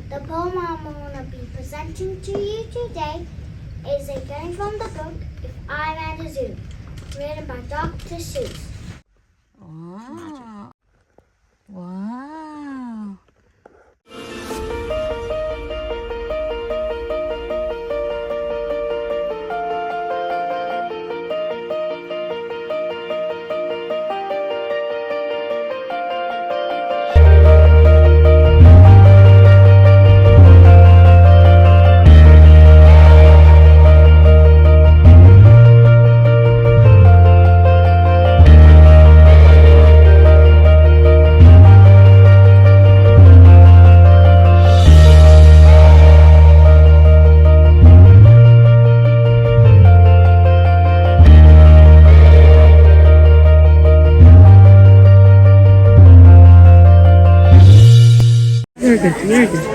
The poem I'm going to be presenting to you today is a going from the book If I Ran a Zoo, written by Dr. Seuss. Wow. Wow. Very good, very good.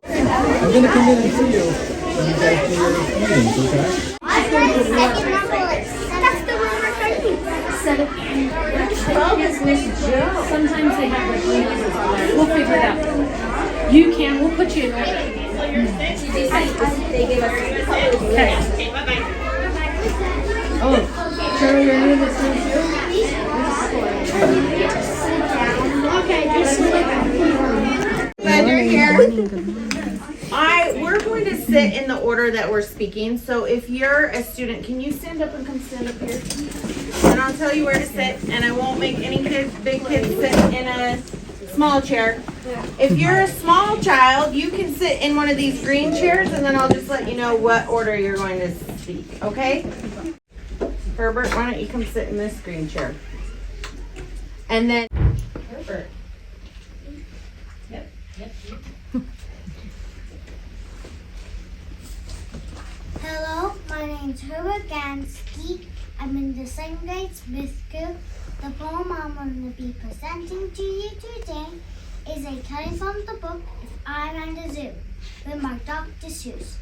I'm going to come in and see you when you guys do your meetings, okay? That's the one we're typing. Sometimes they have like three numbers on there. We'll figure it out. You can. We'll put you in order. Okay. Oh, Charlie, are you in this one too? Okay, just Glad you're here. We're going to sit in the order that we're speaking. So if you're a student, can you stand up and come stand up here? And I'll tell you where to sit, and I won't make any kids, big kids, sit in a small chair. If you're a small child, you can sit in one of these green chairs, and then I'll just let you know what order you're going to speak, okay? Herbert, why don't you come sit in this green chair? And then, Herbert. Hello, my name's Herbert Gansky. I'm in the second grade Smith School. The poem I'm going to be presenting to you today is a cutting from the book If I Ran a Zoo, written by Dr. Seuss.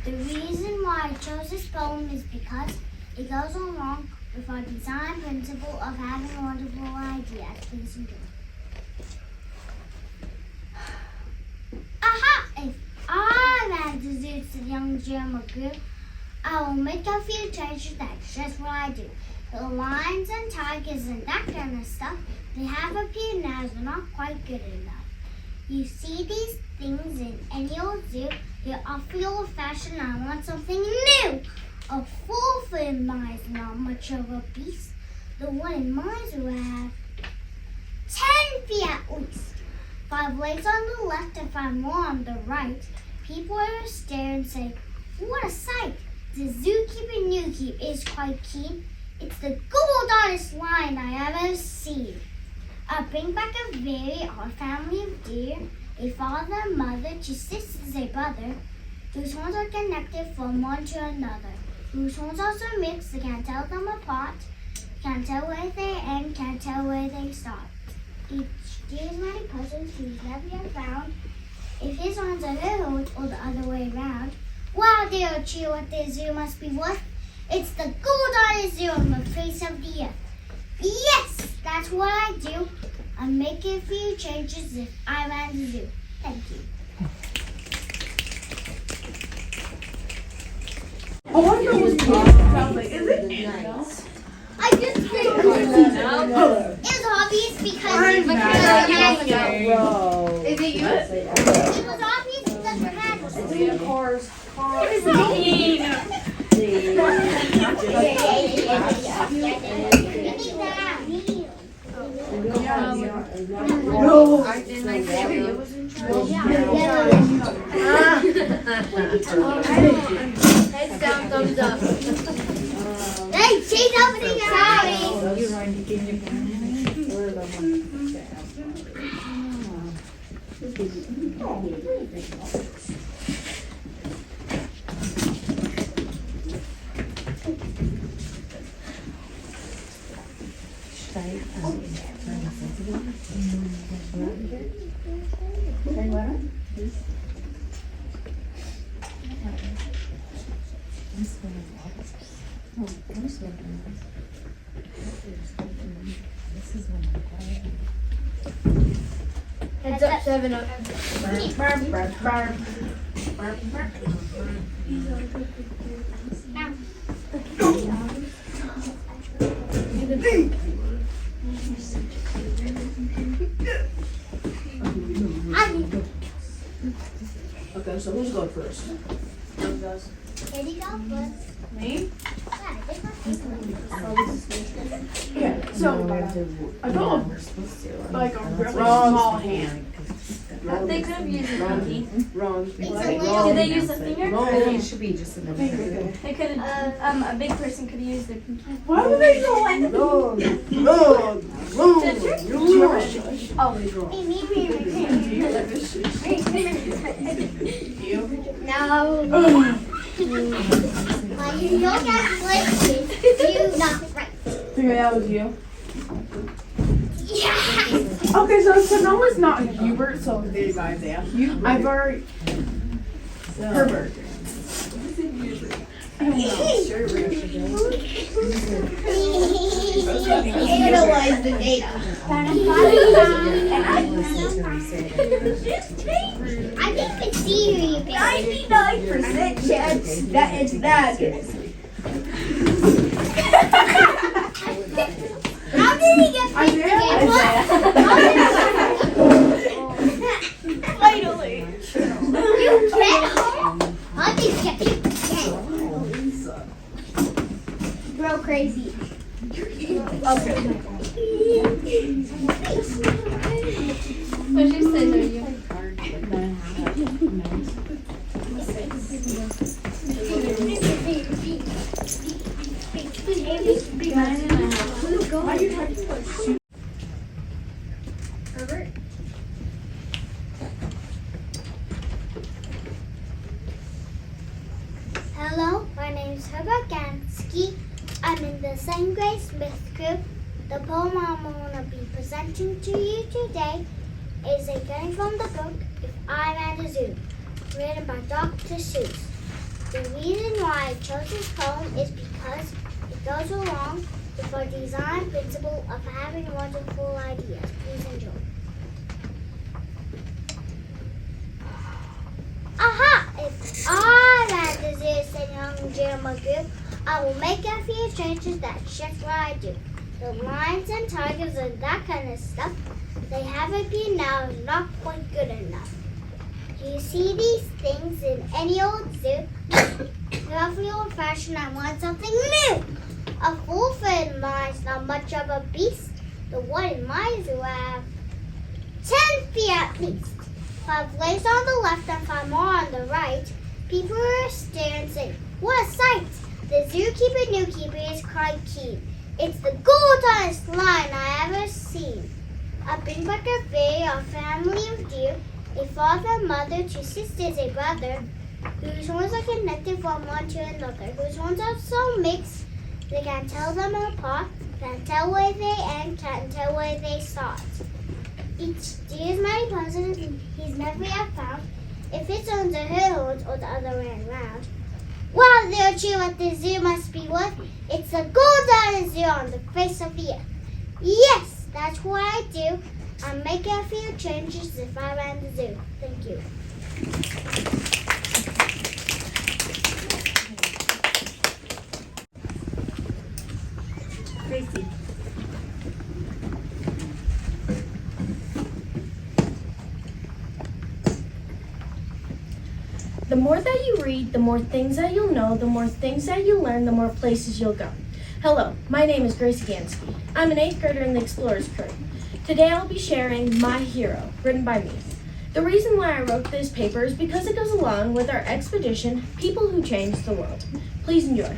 The reason why I chose this poem is because it goes along with our design principle of having wonderful ideas. Please enjoy. Aha! If I ran the zoo, said young Jim McGrew, I will make a few changes, that's just what I do. The lions and tigers and that kind of stuff, they have appeared now as they're not quite good enough. You see these things in any old zoo, they're awfully old-fashioned. I want something new. A full-footed mice, not much of a beast. The one in my zoo have 10 feet at least. 5 legs on the left and 5 more on the right. People will stare and say, what a sight! The zookeeper Newkeep is quite keen. It's the goldest lion I ever seen. I bring back a very odd family of deer, a father and mother, 2 sisters, a brother, whose horns are connected from one to another, whose horns are so mixed they can't tell them apart, can't tell where they end, can't tell where they start. Each deer is many puzzles who's never yet found. If his horns are little or the other way around, wow, they'll cheer what their zoo must be worth. It's the goldest zoo on the face of the earth. Yes, that's what I do. I make a few changes if I ran the zoo. Thank you. I wonder what is it? I just think it was obvious because Is it you? it was obvious because your hand was cars. No, I didn't say it was in trouble. Heads down, thumbs up. Hey, she's opening her eyes. Heads up, 7 up. Burp, burp, burp. Burp, burp. Okay, so who's going first? Here you go, first. Me? Yeah, different. Okay, so a dog, like a really Wrong. small hand. They could have used a pinky. Wrong. It's a little. Did they use a finger? It should be just another thing. They could have. A big person could have used their pinky. Why would they go like Wrong. No. Well, you don't get places. You not right. Okay, that was you. Yeah. Okay, so Sonoma's not Hubert, so there you go, Isaiah. I've already. Herbert. Analyze the data. I think it's Siri. 99% chance that it's that. How did he get picked again? Finally. You can't. How did he get picked again? Bro, crazy. What'd you say, though? You? Herbert? Hello, my name is Herbert Gansky. I'm in the same grade Smith group. The poem I'm going to be presenting to you today is a getting from the book If I Ran the Zoo, written by Dr. Seuss. The reason why I chose this poem is because it goes along with our design principle of having wonderful ideas. Please enjoy. Aha! If I ran the zoo, said young Jim Magoo, I will make a few changes, that's just what I do. The lions and tigers and that kind of stuff, they haven't been now is not quite good enough. You see these things in any old zoo? Roughly old-fashioned, I want something new. A full-fed lion's not much of a beast. The one in my zoo I have 10 feet at least. 5 legs on the left and 5 more on the right. People are staring and saying, what a sight! The zookeeper new keeper is quite keen. It's the goldenest lion I ever seen. A big buck of bay, a family of deer, a father, mother, 2 sisters, a brother, whose horns are connected from one to another, whose horns are so mixed they can't tell them apart, can't tell where they end, can't tell where they start. Each deer is mighty puzzled, he's never yet found if it's on the hills or the other way around. Wow, they'll chew what the zoo must be worth. It's the golden zoo on the face of the earth. Yes, that's what I do. I'm making a few changes if I ran the zoo. Thank you. Gracie. The more that you read, the more things that you'll know, the more things that you learn, the more places you'll go. Hello, my name is Gracie Gansky. I'm an 8th grader in the Explorers crew. Today I'll be sharing My Hero, written by me. The reason why I wrote this paper is because it goes along with our expedition, People Who Changed the World. Please enjoy.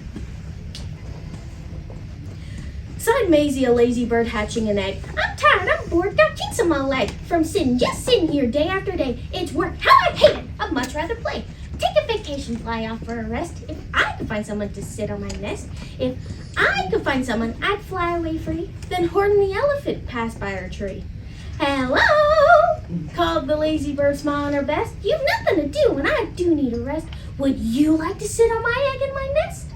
Sighed Maisie, a lazy bird hatching an egg. I'm tired, I'm bored, got kinks on my leg. From sitting, just sitting here day after day. It's work, how I hate it. I'd much rather play. Take a vacation, fly off for a rest. If I could find someone to sit on my nest. If I could find someone, I'd fly away free. Then Horton the elephant passed by our tree. Hello, called the lazy bird, smiling her best. You've nothing to do and I do need a rest. Would you like to sit on my egg in my nest?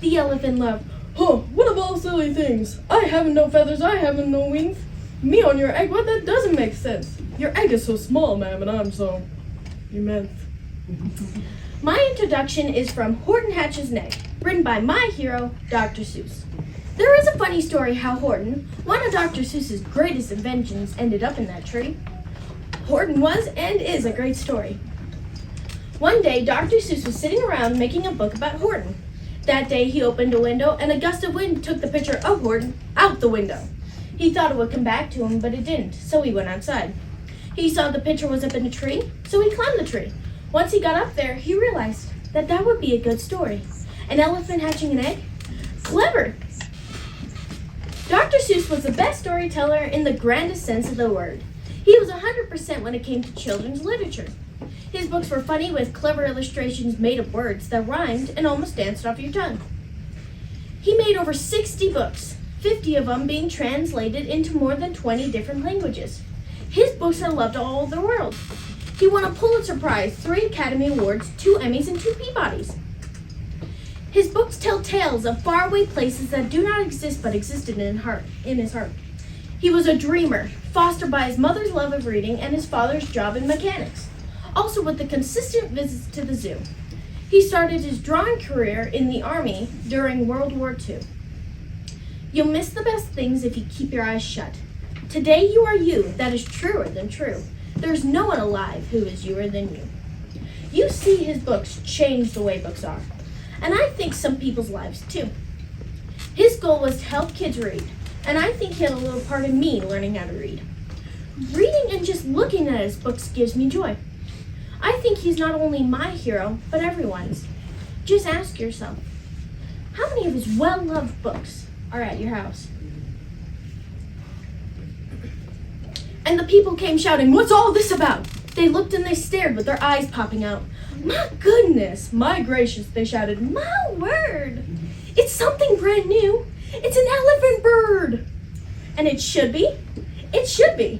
The elephant laughed. Huh, what of all silly things? I haven't no feathers, I haven't no wings. Me on your egg? What? That doesn't make sense. Your egg is so small, ma'am, and I'm so immense. My introduction is from Horton Hatches an Egg, written by my hero, Dr. Seuss. There is a funny story how Horton, one of Dr. Seuss's greatest inventions, ended up in that tree. Horton was and is a great story. One day, Dr. Seuss was sitting around making a book about Horton. That day, he opened a window and a gust of wind took the picture of Horton out the window. He thought it would come back to him, but it didn't, so he went outside. He saw the picture was up in a tree, so he climbed the tree. Once he got up there, he realized that that would be a good story. An elephant hatching an egg? Clever! Dr. Seuss was the best storyteller in the grandest sense of the word. He was 100% when it came to children's literature. His books were funny with clever illustrations made of words that rhymed and almost danced off your tongue. He made over 60 books, 50 of them being translated into more than 20 different languages. His books are loved all over the world. He won a Pulitzer Prize, 3 Academy Awards, 2 Emmys, and 2 Peabodys. His books tell tales of faraway places that do not exist but existed in his heart. He was a dreamer, fostered by his mother's love of reading and his father's job in mechanics, also with the consistent visits to the zoo. He started his drawing career in the Army during World War II. You'll miss the best things if you keep your eyes shut. Today you are you, that is truer than true. There's no one alive who is youer than you. You see his books change the way books are, and I think some people's lives too. His goal was to help kids read, and I think he had a little part of me learning how to read. Reading and just looking at his books gives me joy. I think he's not only my hero, but everyone's. Just ask yourself, how many of his well-loved books are at your house? And the people came shouting, "What's all this about?" They looked and they stared with their eyes popping out. "My goodness, my gracious," they shouted, "my word. It's something brand new. It's an elephant bird." And it should be. It should be.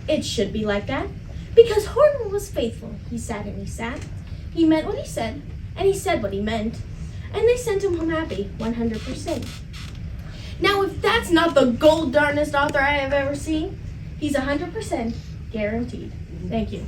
It should be like that. Because Horton was faithful. He sat and he sat. He meant what he said, and he said what he meant. And they sent him home happy, 100%. Now, if that's not the gold darnest author I have ever seen, he's 100% guaranteed. Thank you.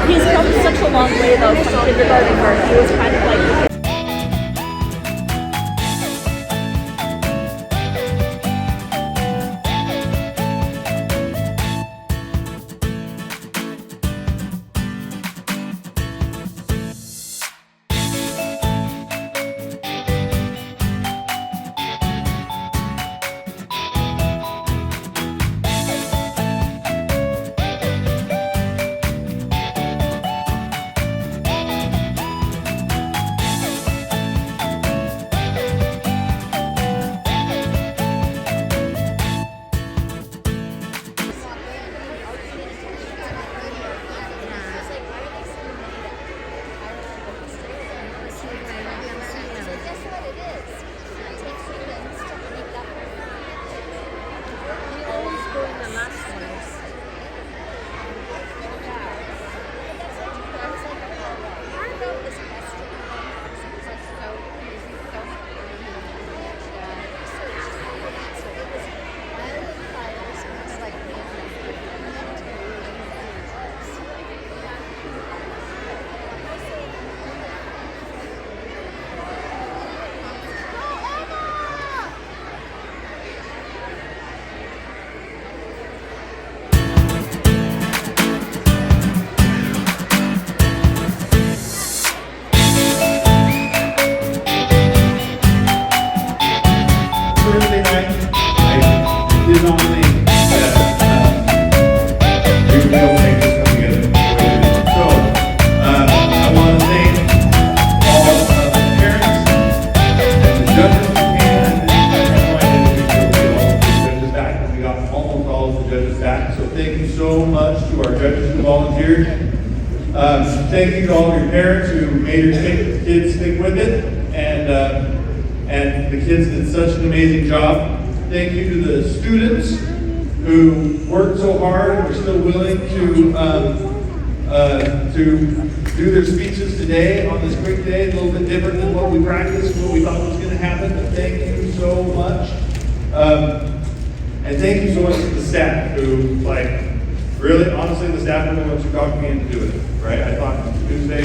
He's come such a long way though from kindergarten where he was kind of like Thank you to all of your parents who made your kids stick with it, and the kids did such an amazing job. Thank you to the students who worked so hard and were still willing to do their speeches today on this quick day, a little bit different than what we practiced, what we thought was going to happen. But thank you so much. And thank you so much to the staff who, like, really, honestly, the staff were the ones who talked me into doing it, right? I thought Tuesday,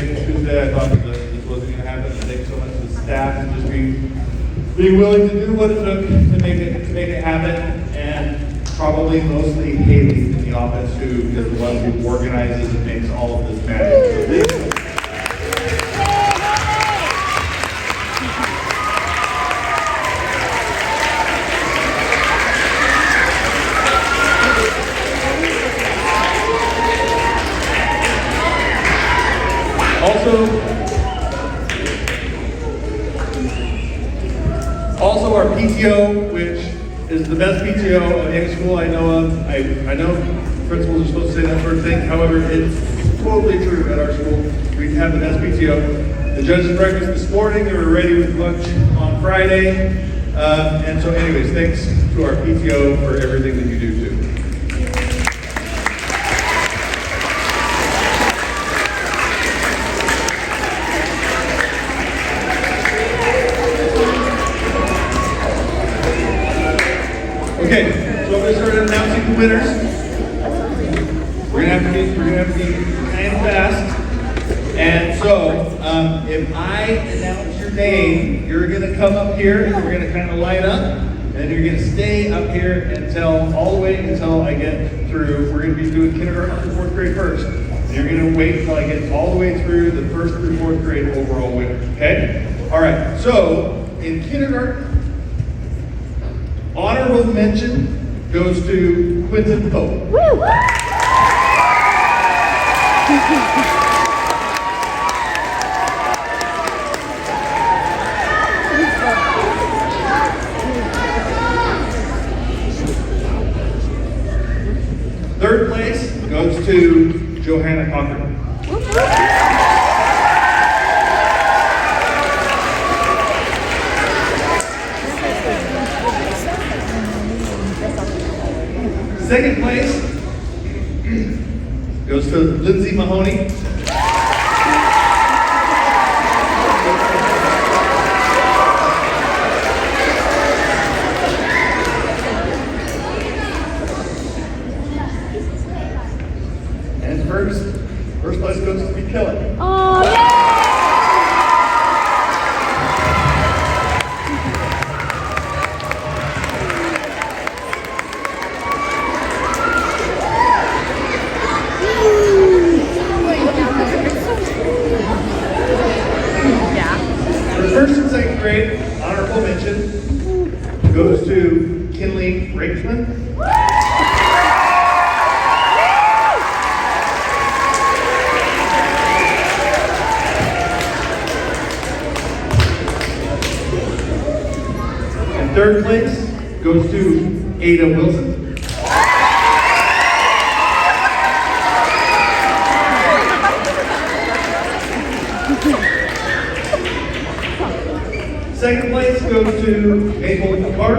I thought that this wasn't going to happen. And thank you so much to the staff and just being willing to do what it took to make it happen. And probably mostly Haley in the office, who is the one who organizes and makes all of this matter. So thank you. Also our PTO, which is the best PTO of any school I know of. I know principals are supposed to say that sort of thing. However, it's totally true at our school. We have the best PTO. The judges breakfast this morning. They were ready with lunch on Friday. And so anyways, thanks to our PTO for everything that you do too. Okay, so I'm going to start announcing the winners. We're gonna have to be kind of fast. And so, if I announce your name, you're gonna come up here and we're gonna kind of line up, and you're gonna stay up here all the way until I get through. We're gonna be doing kindergarten through 4th grade first. And you're gonna wait until I get all the way through the 1st through 4th grade overall winners. Okay? All right. So in kindergarten, honorable mention goes to Quinton Pope. Woo! Third place goes to Johanna Cochran. Second place goes to Lindsay Mahoney. And first place goes to Kelly. Oh, yeah! First and second grade, honorable mention goes to Kinley Reichman. And third place goes to Ada Wilson. Second place goes to Maple Picard.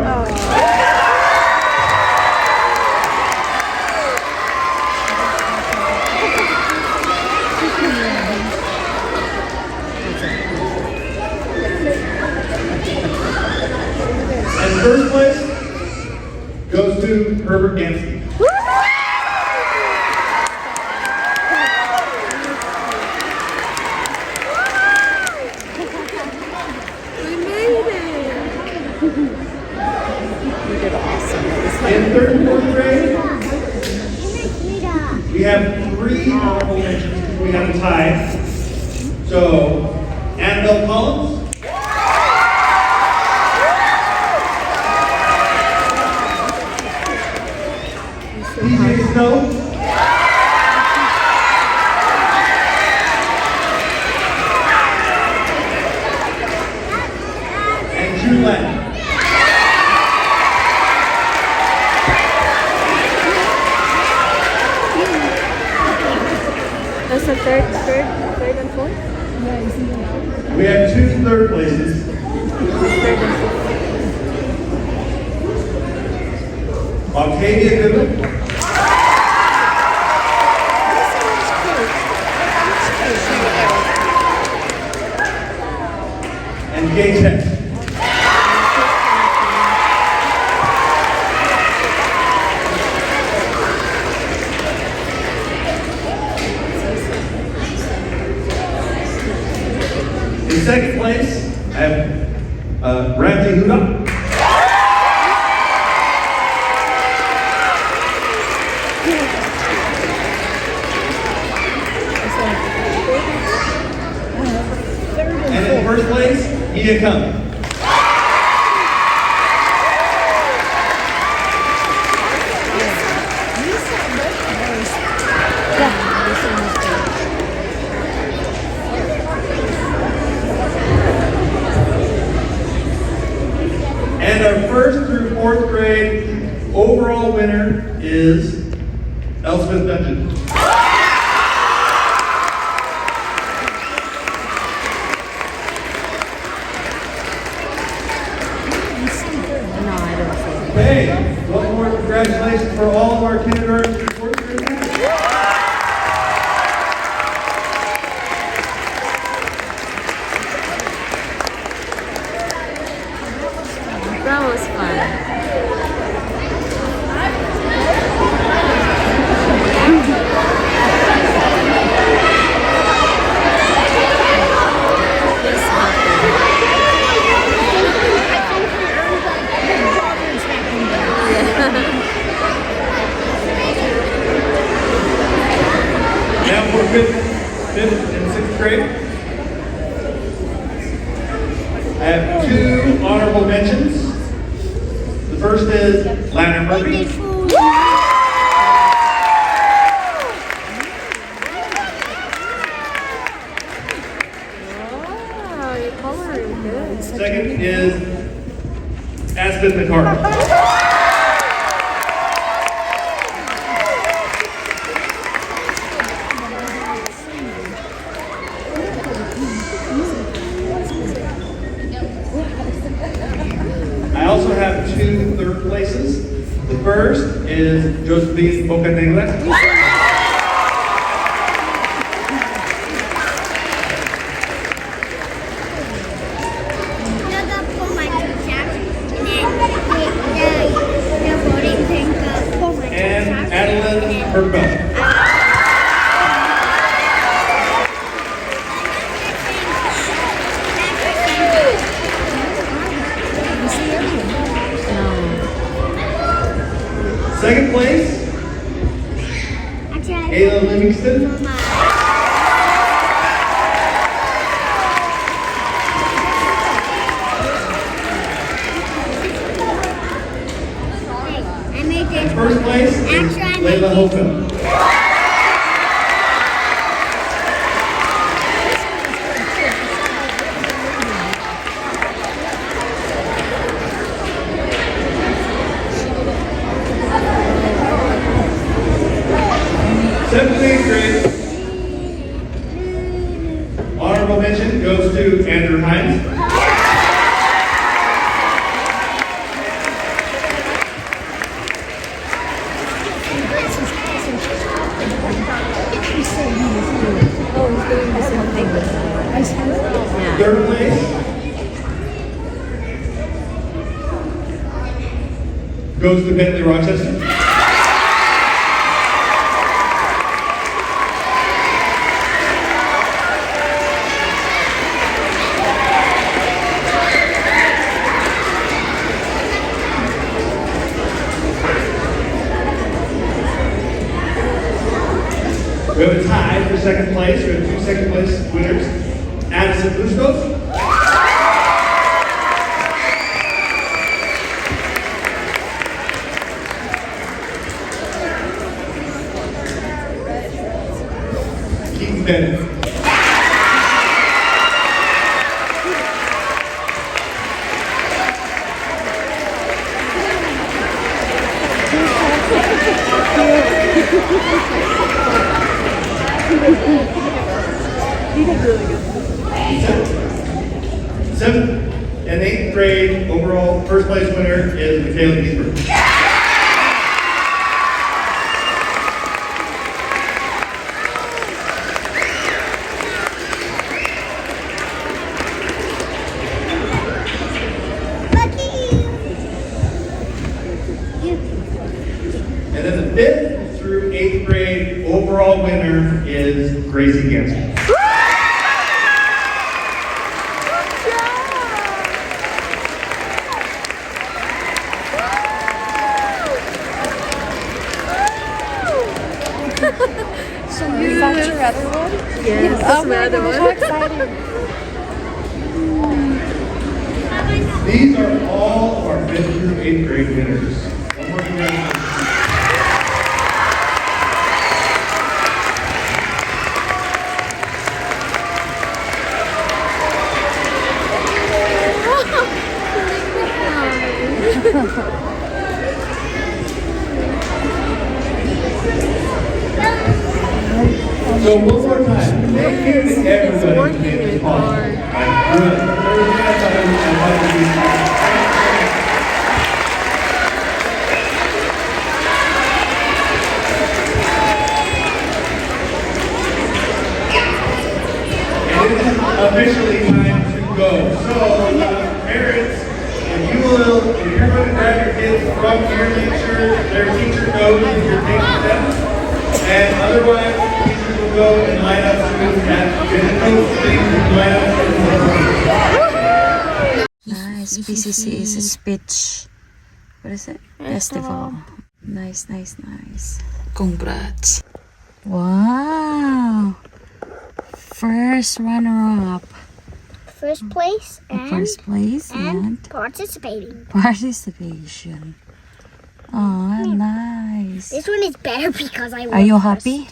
And first place goes to Herbert Gansky. In third and fourth grade, we have 3 honorable mentions. We have a tie. So, Annabelle Collins. DJ Snow. And June Lang. That's the third. We have 2 third places. Octavia Goodman. And Gay Tech. In second place, I have Ramsey Huda. And in first place, Ia Kung. And our first through 4th grade overall winner is Elspeth Dungeon. Okay, one more congratulations for all of our kindergarten through 4th grade winners. That was fun. Now for 5th and 6th grade. I have 2 honorable mentions. The first is Lanner Murphy. Wow, your color is good. Second is Aspen McCarthy. I also have 2 third places. The first is Josephine Bocanegra. And Adeline Burkbell. Second place, Ayla Livingston. And first place is Layla Holcomb. Seventh and 8th grade. Honorable mention goes to Andrew Hines. Third place goes to Bentley Rochester. We have a tie for second place. We have 2 second place winners. Addison Bustos. Keaton Bennett. 7th and 8th grade overall first place winner is Michaela Giesberg. And then the 5th through 8th grade overall winner is Gracie Ganser. Is that your other one? Yes, that's my other one. How exciting. These are all of our 5th through 8th grade winners. One more congratulations. So one more time, thank you to everybody who made this possible. Officially time to go. So, parents, if you're going to grab your kids from here, make sure their teacher knows that you're taking them. And otherwise, teachers will go and line up students at Nice. PCC is a speech. What is it? Festival. Nice. Congrats. Wow. First runner-up. First place and participating. participation. Oh, nice. This one is better because I won Are you first. happy?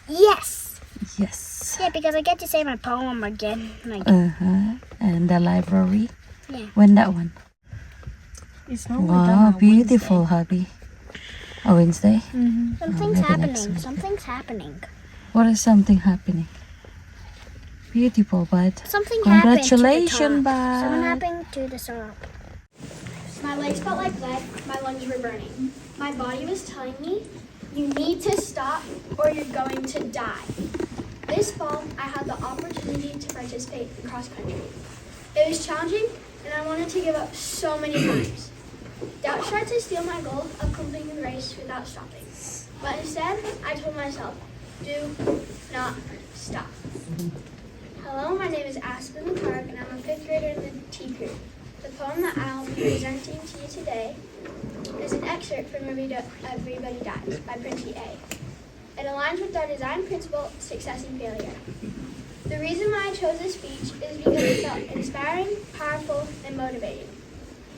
Yes. Yes. Yeah, because I get to say my poem again. And the library. Yeah. When that one? It's normally Wow, done on beautiful, hubby. A Wednesday? Something's maybe happening. next week. Something's happening. What is something happening? Beautiful, bud. Something Congratulations, happened to the top. Something bud. happened to the syrup. My legs felt like lead, my lungs were burning. My body was telling me, you need to stop or you're going to die. This fall, I had the opportunity to participate in cross country. It was challenging and I wanted to give up so many times. Doubt tried to steal my goal of completing the race without stopping. But instead, I told myself, do not stop. Hello, my name is Aspen Clark and I'm a 5th grader in the T group. The poem that I'll be presenting to you today is an excerpt from Everybody Dies by Prince A. It aligns with our design principle, success and failure. The reason why I chose this speech is because it felt inspiring, powerful, and motivating.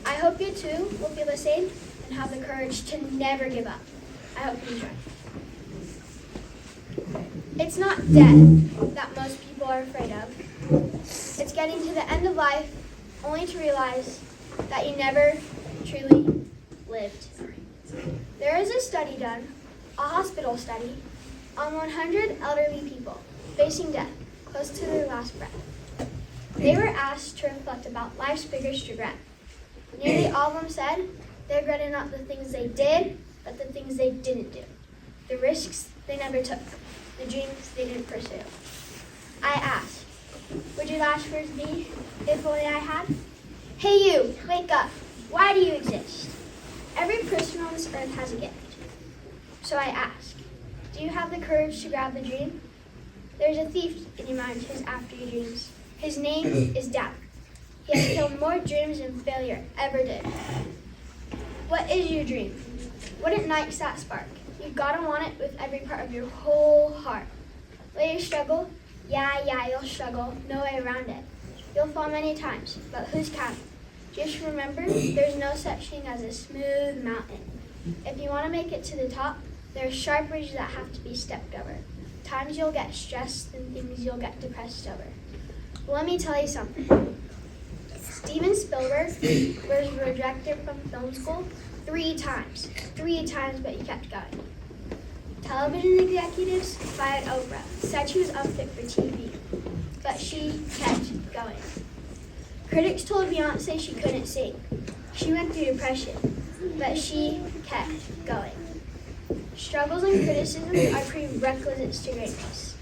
I hope you too will feel the same and have the courage to never give up. I hope you enjoy. It's not death that most people are afraid of. It's getting to the end of life only to realize that you never truly lived. There is a study done, a hospital study, on 100 elderly people facing death close to their last breath. They were asked to reflect about life's biggest regret. Nearly all of them said they regretted not the things they did, but the things they didn't do. The risks they never took, the dreams they didn't pursue. I asked, would your last words be, if only I had? Hey you, wake up. Why do you exist? Every person on this earth has a gift. So I ask, do you have the courage to grab the dream? There's a thief in your mind who's after your dreams. His name is doubt. He has killed more dreams than failure ever did. What is your dream? What ignites that spark? You've got to want it with every part of your whole heart. Will you struggle? Yeah, you'll struggle. No way around it. You'll fall many times, but who's counting? Just remember, there's no such thing as a smooth mountain. If you want to make it to the top, there are sharp ridges that have to be stepped over. Times you'll get stressed and things you'll get depressed over. Well, let me tell you something. Steven Spielberg was rejected from film school 3 times. 3 times, but he kept going. Television executives fired Oprah, said she was unfit for TV, but she kept going. Critics told Beyonce she couldn't sing. She went through depression, but she kept going. Struggles and criticism are prerequisites to greatness.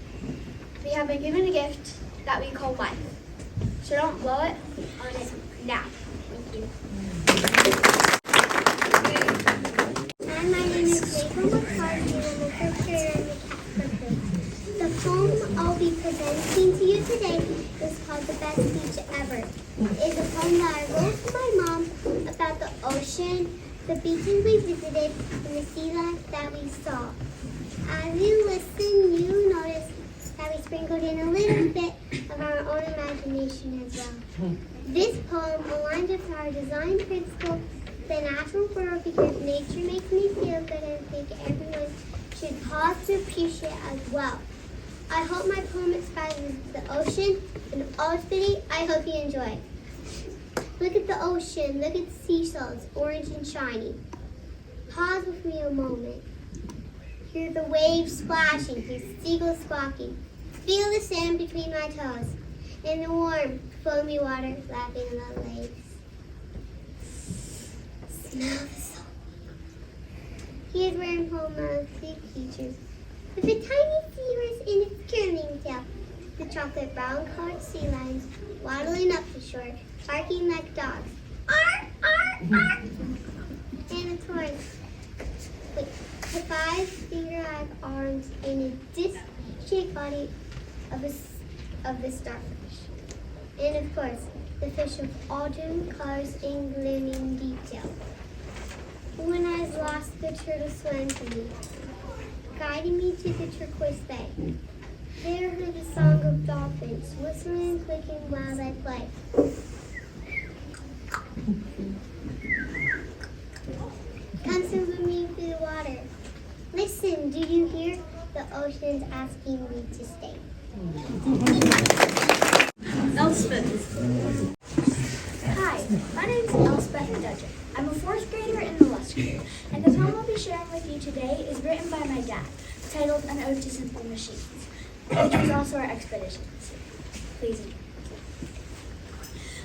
We have been given a gift that we call life. So don't blow it on it now. Thank you. Hi, my name is Rachel McCarthy and I'm a fifth grader in the Casper Crew. The poem I'll be presenting to you today is called The Best Beach Ever. It is a poem that I wrote for my mom about the ocean, the beaches we visited, and the sea life that we saw. As you listen, you notice that we sprinkled in a little bit of our own imagination as well. This poem aligns with our design principle, the natural world, because nature makes me feel good and I think everyone should pause to appreciate as well. I hope my poem inspires the ocean and ultimately I hope you enjoy. Look at the ocean, look at the seashells, orange and shiny. Pause with me a moment. Hear the waves splashing, hear seagulls squawking. Feel the sand between my toes and the warm, foamy water lapping the waves. Smell the salt. Here's where I'm home of sea creatures. With a tiny seahorse in its curling tail. The chocolate brown colored sea lions waddling up the shore, barking like dogs. Arr, arr, arr. And a tortoise with the 5 finger-like arms and a disc-shaped body of the starfish. And of course, the fish of all different colors and gleaming detail. When I was lost, the turtle swam to me, guiding me to the turquoise bay. There I heard the song of dolphins, whistling and clicking while they play. Come swim with me through the water. Listen, do you hear? The ocean's asking me to stay. Elspeth. Hi, my name is Elspeth Dudgeon. I'm a 4th grader in the Lusk Group, and the poem I'll be sharing with you today is written by my dad, titled An Ode to Simple Machines, which was also our expedition this year. Please enjoy.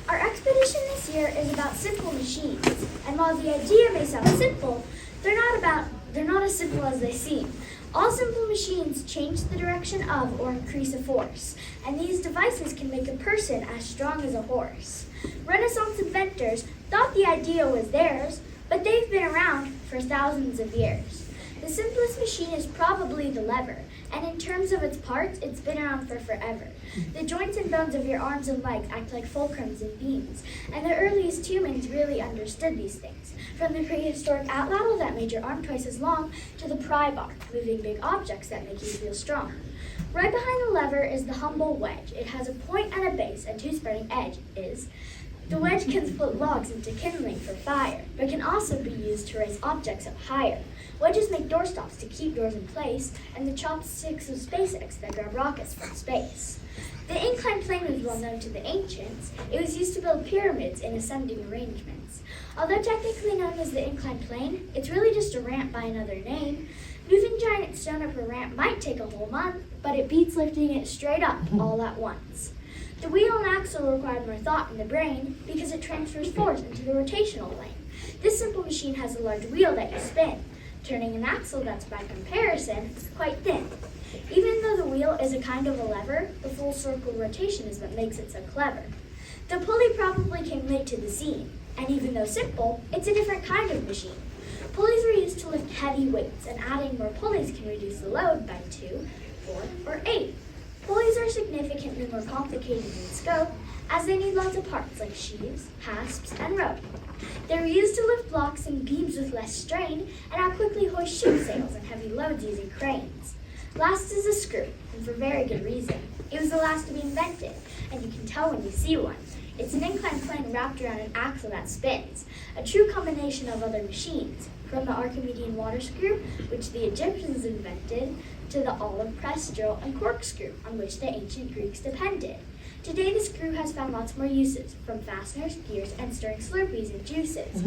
Our expedition this year is about simple machines, and while the idea may sound simple, they're not as simple as they seem. All simple machines change the direction of or increase a force, and these devices can make a person as strong as a horse. Renaissance inventors thought the idea was theirs, but they've been around for thousands of years. The simplest machine is probably the lever, and in terms of its parts, it's been around for forever. The joints and bones of your arms and legs act like fulcrums and beams, and the earliest humans really understood these things. From the prehistoric atlatl that made your arm twice as long to the pry bar, moving big objects that make you feel strong. Right behind the lever is the humble wedge. It has a point and a base and 2 spreading edges. The wedge can split logs into kindling for fire, but can also be used to raise objects up higher. Wedges make doorstops to keep doors in place, and the chopsticks of SpaceX that grab rockets from space. The inclined plane was well known to the ancients. It was used to build pyramids in ascending arrangements. Although technically known as the inclined plane, it's really just a ramp by another name. Moving giant stone up a ramp might take a whole month, but it beats lifting it straight up all at once. The wheel and axle require more thought in the brain because it transfers force into the rotational plane. This simple machine has a large wheel that you spin, turning an axle that's by comparison quite thin. Even though the wheel is a kind of a lever, the full circle rotation is what makes it so clever. The pulley probably came late to the scene, and even though simple, it's a different kind of machine. Pulleys were used to lift heavy weights, and adding more pulleys can reduce the load by 2, 4, or 8. Pulleys are significantly more complicated in scope, as they need lots of parts like sheaves, hasps, and rope. They were used to lift blocks and beams with less strain, and now quickly hoist ship sails and heavy loads using cranes. Last is a screw, and for very good reason. It was the last to be invented, and you can tell when you see one. It's an inclined plane wrapped around an axle that spins, a true combination of other machines, from the Archimedean water screw, which the Egyptians invented, to the olive press, drill, and corkscrew, on which the ancient Greeks depended. Today, the screw has found lots more uses, from fasteners, gears, and stirring Slurpees and juices.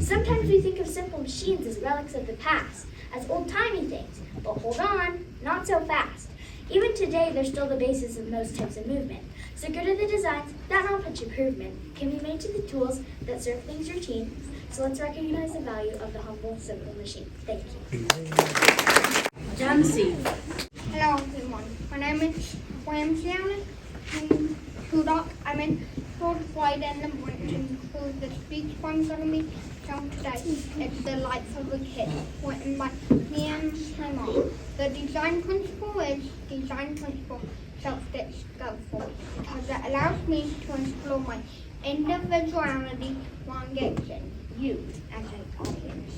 Sometimes we think of simple machines as relics of the past, as old-timey things, but hold on, not so fast. Even today, they're still the basis of most types of movement. So good are the designs that not put much improvement can be made to the tools that serve things routine, so let's recognize the value of the humble, simple machine. Thank you. Dempsey. Hello everyone, my name is William Shannon. I'm 2 doc. I'm in 4th grade and I'm going to include the speech I'm going to be shown today. It's The Life of a Kid, written by me and my mom. The design principle is design principle self-discovery because it allows me to explore my individuality while engaging you as an audience.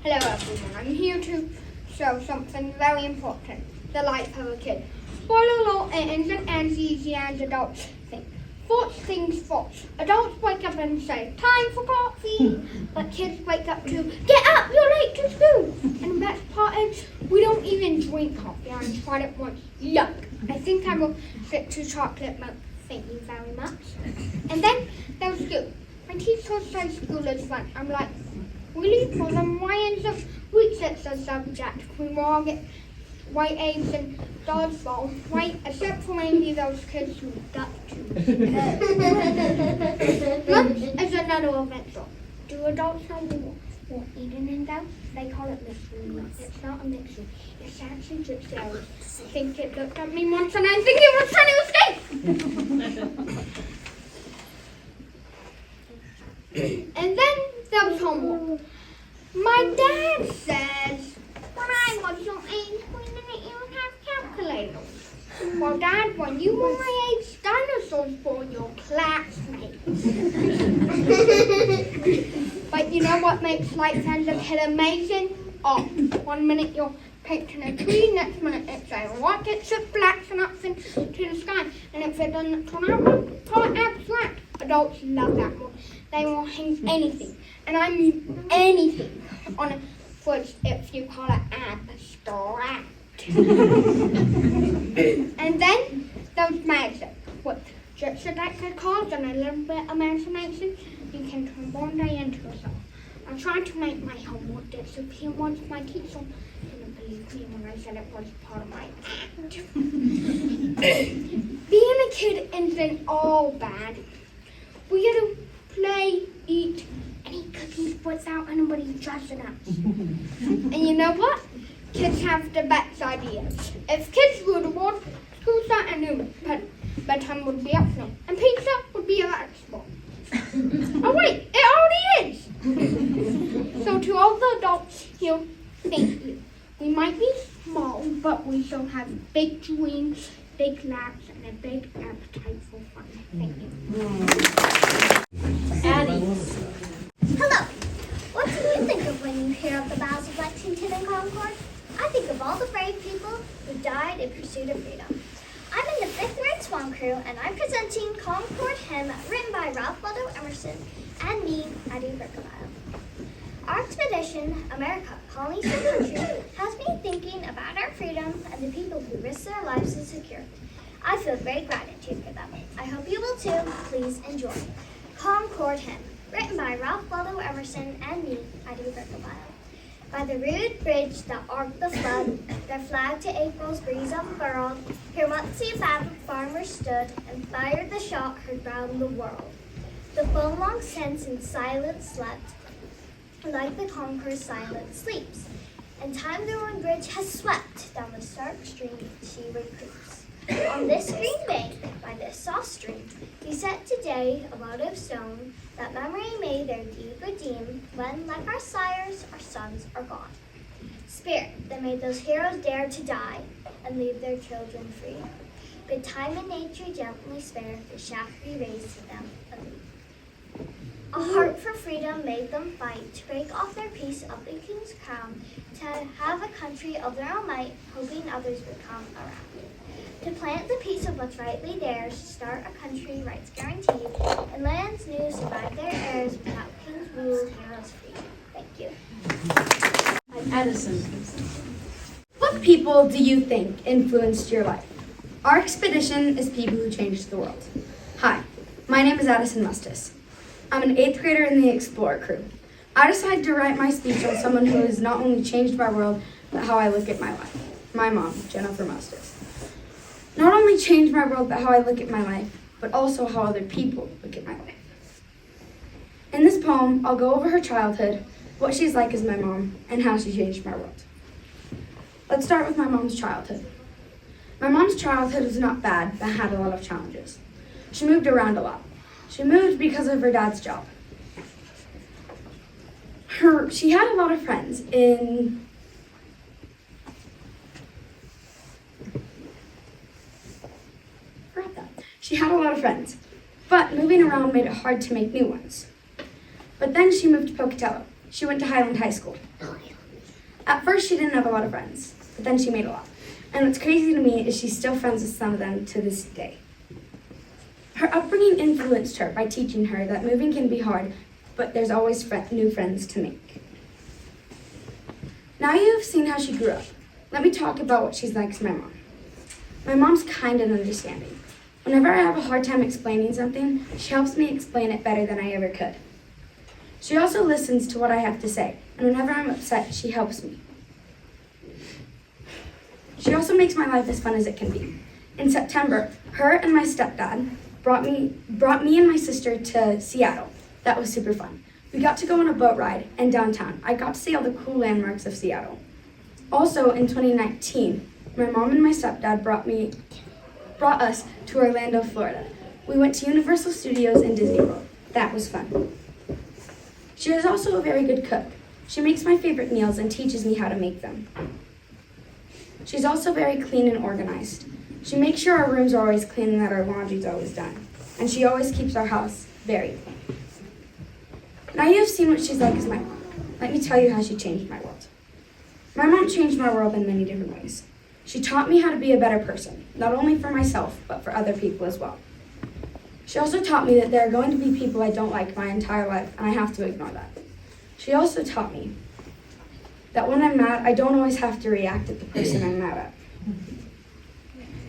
Hello everyone, I'm here to show something very important, the life of a kid. Spoiler alert, it isn't as easy as adults think. First things first, adults wake up and say, time for coffee, but kids wake up to, get up, you're late to school. And the best part is, we don't even drink coffee. I tried it once, yuck. I think I will stick to chocolate milk, thank you very much. And then there's school. My teacher says school is fun. I'm like, really? For them, why is the research a subject? We all get white A's and dodgeball, right? Except for maybe those kids who got to. Lunch is another adventure. Do adults know what eating involves? They call it mystery. It's not a mystery. It's actually just theirs. I think it looked at me once and I think it was trying to escape. And then there was homework. My dad says, when I was your age, we didn't even have calculators. Well, Dad, when you were my age, dinosaurs were your classmates. But you know what makes life as a kid amazing? Oh, 1 minute you're painting a tree, next minute it's a rocket ship blasting up into the sky. And if it doesn't turn out quite abstract, adults love that one. They will hang anything, and I mean anything, on a fridge if you call it abstract. And then there's magic. With just a deck of cards and a little bit of imagination, you can turn one day into a song. I tried to make my homework disappear once my teacher didn't believe me when I said it was part of my act. Being a kid isn't all bad. We get to play, eat, and eat cookies without anybody judging us. And you know what? Kids have the best ideas. If kids rule the world, school start a new bedtime would be optional, and pizza would be a vegetable. Oh wait, it already is! So to all the adults here, thank you. We might be small, but we shall have big dreams, big laughs, and a big appetite for fun. Thank you. Addie. Hello. What do you think of when you hear of the battles of Lexington and Concord? I think of all the brave people who died in pursuit of freedom. I'm in the 5th grade Swan Crew, and I'm presenting Concord Hymn, written by Ralph Waldo Emerson and me, Addie Berkemeier. Our expedition, America, Colonies and Country, has me thinking about our freedom and the people who risked their lives to secure it. I feel great gratitude for them. I hope you will too. Please enjoy. Concord Hymn, written by Ralph Waldo Emerson and me, Addie Berkemeier. By the rude bridge that arced the flood, their flag to April's breeze unfurled, here once the battered farmer stood and fired the shot heard round the world. The foe long since in silence slept, like the conqueror's silent sleeps, and time the ruined bridge has swept down the stark stream she recruits. On this green bank, by this soft stream, we set today a load of stone, that memory may their deed redeem, when, like our sires, our sons are gone. Spirit that made those heroes dare to die, and leave their children free. Bid time and nature gently spare the shaft we raised to them anew. A heart for freedom made them fight, to break off their peace of the king's crown, to have a country of their own might, hoping others would come around. To plant the peace of what's rightly theirs, to start a country rights guaranteed, and lands new survive their heirs, without kings rule, heroes free. Thank you. Addison. What people do you think influenced your life? Our expedition is people who changed the world. Hi, my name is Addison Mustis. I'm an 8th grader in the Explorer Crew. I decided to write my speech on someone who has not only changed my world, but how I look at my life. My mom, Jennifer Mustis. Not only changed my world, but how I look at my life, but also how other people look at my life. In this poem, I'll go over her childhood, what she's like as my mom, and how she changed my world. Let's start with my mom's childhood. My mom's childhood was not bad, but had a lot of challenges. She moved around a lot. She moved because of her dad's job. She had a lot of friends She had a lot of friends, but moving around made it hard to make new ones. But then she moved to Pocatello. She went to Highland High School. At first, she didn't have a lot of friends, but then she made a lot. And what's crazy to me is she's still friends with some of them to this day. Her upbringing influenced her by teaching her that moving can be hard, but there's always new friends to make. Now you have seen how she grew up. Let me talk about what she's like as my mom. My mom's kind and understanding. Whenever I have a hard time explaining something, she helps me explain it better than I ever could. She also listens to what I have to say, and whenever I'm upset, she helps me. She also makes my life as fun as it can be. In September, her and my stepdad brought me and my sister to Seattle. That was super fun. We got to go on a boat ride and downtown. I got to see all the cool landmarks of Seattle. Also in 2019, my mom and my stepdad brought us to Orlando, Florida. We went to Universal Studios and Disney World. That was fun. She is also a very good cook. She makes my favorite meals and teaches me how to make them. She's also very clean and organized. She makes sure our rooms are always clean and that our laundry's always done. And she always keeps our house very clean. Now you have seen what she's like as my mom. Let me tell you how she changed my world. My mom changed my world in many different ways. She taught me how to be a better person, not only for myself, but for other people as well. She also taught me that there are going to be people I don't like my entire life, and I have to ignore that. She also taught me that when I'm mad, I don't always have to react at the person I'm mad at.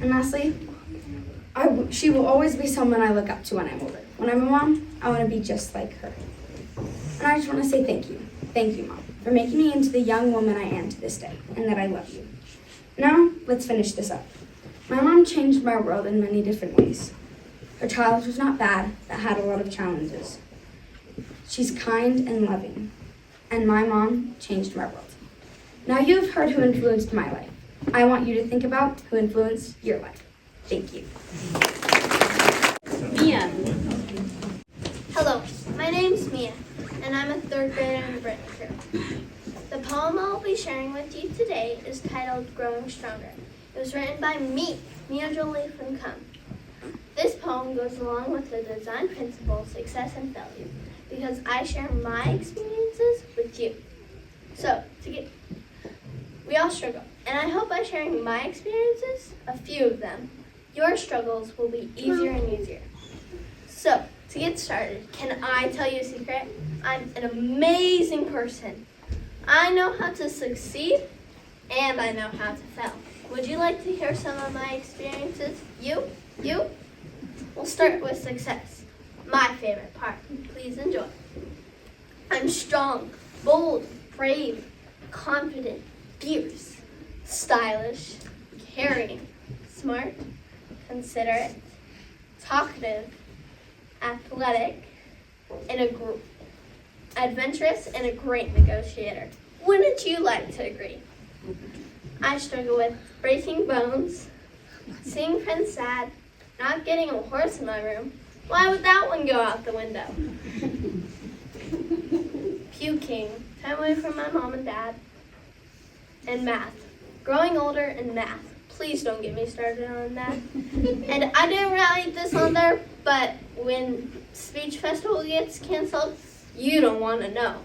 And lastly, she will always be someone I look up to when I'm older. When I'm a mom, I want to be just like her. And I just want to say thank you. Thank you, Mom, for making me into the young woman I am to this day, and that I love you. Now, let's finish this up. My mom changed my world in many different ways. Her childhood was not bad, but had a lot of challenges. She's kind and loving, and my mom changed my world. Now you have heard who influenced my life. I want you to think about who influenced your life. Thank you. Mia. Hello, my name's Mia, and I'm a third grader in the Britain Crew. The poem I'll be sharing with you today is titled Growing Stronger. It was written by me, Mia Jolie from CUM. This poem goes along with the design principle, success and failure, because I share my experiences with you. So, we all struggle, and I hope by sharing my experiences, a few of them, your struggles will be easier and easier. So, to get started, can I tell you a secret? I'm an amazing person. I know how to succeed, and I know how to fail. Would you like to hear some of my experiences? You? We'll start with success. My favorite part. Please enjoy. I'm strong, bold, brave, confident, fierce, stylish, caring, smart, considerate, talkative, athletic, adventurous, and a great negotiator. Wouldn't you like to agree? I struggle with breaking bones, seeing friends sad, not getting a horse in my room. Why would that one go out the window? Puking, time away from my mom and dad, and math. Growing older and math. Please don't get me started on that. And I didn't write this on there, but when Speech Festival gets canceled, you don't want to know.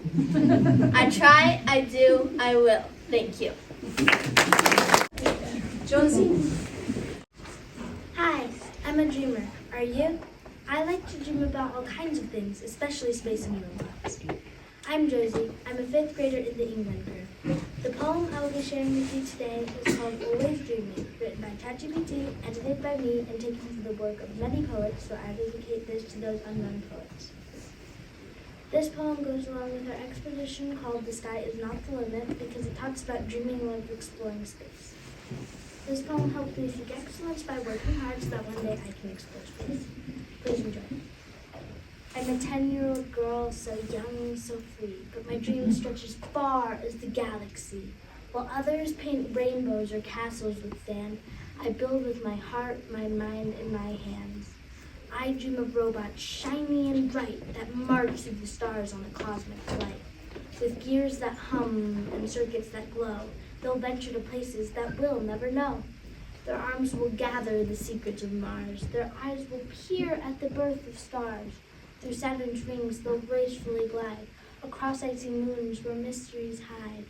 I try, I do, I will. Thank you. Josie. Hi, I'm a dreamer. Are you? I like to dream about all kinds of things, especially space and robots. I'm Josie. I'm a 5th grader in the England Crew. The poem I will be sharing with you today is called Always Dreaming, written by ChatGPT, edited by me, and taken from the work of many poets, so I dedicate this to those unknown poets. This poem goes along with our expedition called The Sky Is Not the Limit because it talks about dreaming while exploring space. This poem helped me seek excellence by working hard so that one day I can explore space. Please enjoy. I'm a 10-year-old girl, so young, so free, but my dream stretches far as the galaxy. While others paint rainbows or castles with sand, I build with my heart, my mind, and my hands. I dream of robots shiny and bright that march through the stars on a cosmic flight. With gears that hum and circuits that glow, they'll venture to places that we'll never know. Their arms will gather the secrets of Mars. Their eyes will peer at the birth of stars. Through Saturn's rings they'll gracefully glide, across icy moons where mysteries hide.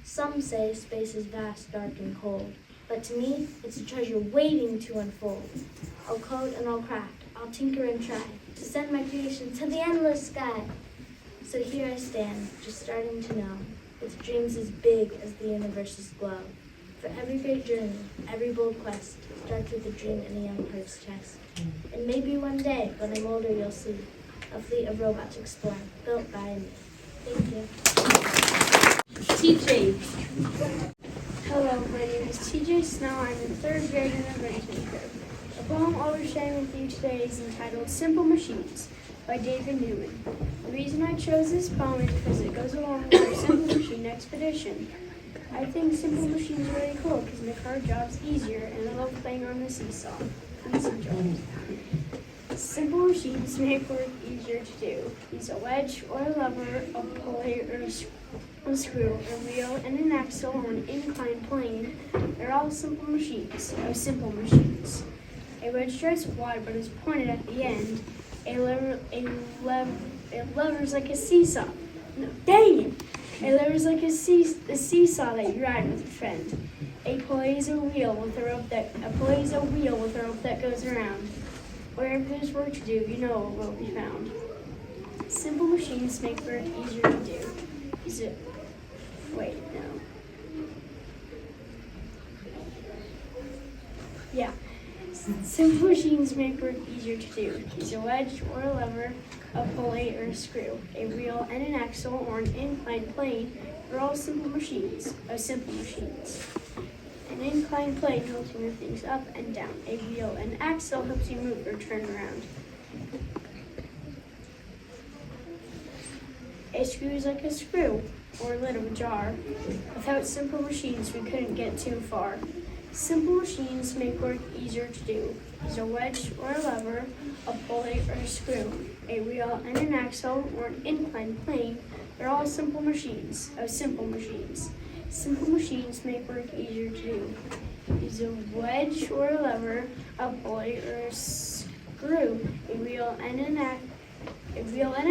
Some say space is vast, dark, and cold, but to me, it's a treasure waiting to unfold. I'll code and I'll craft, I'll tinker and try, to send my creation to the endless sky. So here I stand, just starting to know, with dreams as big as the universe's glow. For every great journey, every bold quest, starts with a dream in a young heart's chest. And maybe one day, when I'm older, you'll see a fleet of robots exploring, built by me. Thank you. TJ. Hello, my name is TJ Snow. I'm in 3rd grade in the Brenton Crew. The poem I'll be sharing with you today is entitled Simple Machines by David Newman. The reason I chose this poem is because it goes along with our Simple Machine expedition. I think simple machines are really cool because they make our jobs easier, and I love playing on the seesaw. Please enjoy. Simple machines make work easier to do. Use a wedge or a lever, a pulley or a screw, a wheel, and an axle on an inclined plane. They're all simple machines. Simple machines. A wedge starts wide but is pointed at the end. A lever is like a seesaw. No, dang it! A lever is like a seesaw that you ride with a friend. A pulley is a wheel with a rope that goes around. Wherever there's work to do, you know it will be found. Simple machines make work easier to do. Simple machines make work easier to do. Use a wedge or a lever, a pulley or a screw, a wheel and an axle or an inclined plane are all simple machines. Simple machines. An inclined plane helps you move things up and down. A wheel and axle helps you move or turn around. A screw is like a screw or lid of a jar. Without simple machines, we couldn't get too far. Simple machines make work easier to do. Use a wedge or a lever, a pulley or a screw, a wheel and an axle or an inclined plane. They're all simple machines. Simple machines. Simple machines make work easier to do. Use a wedge or a lever, a pulley or a screw, a wheel and an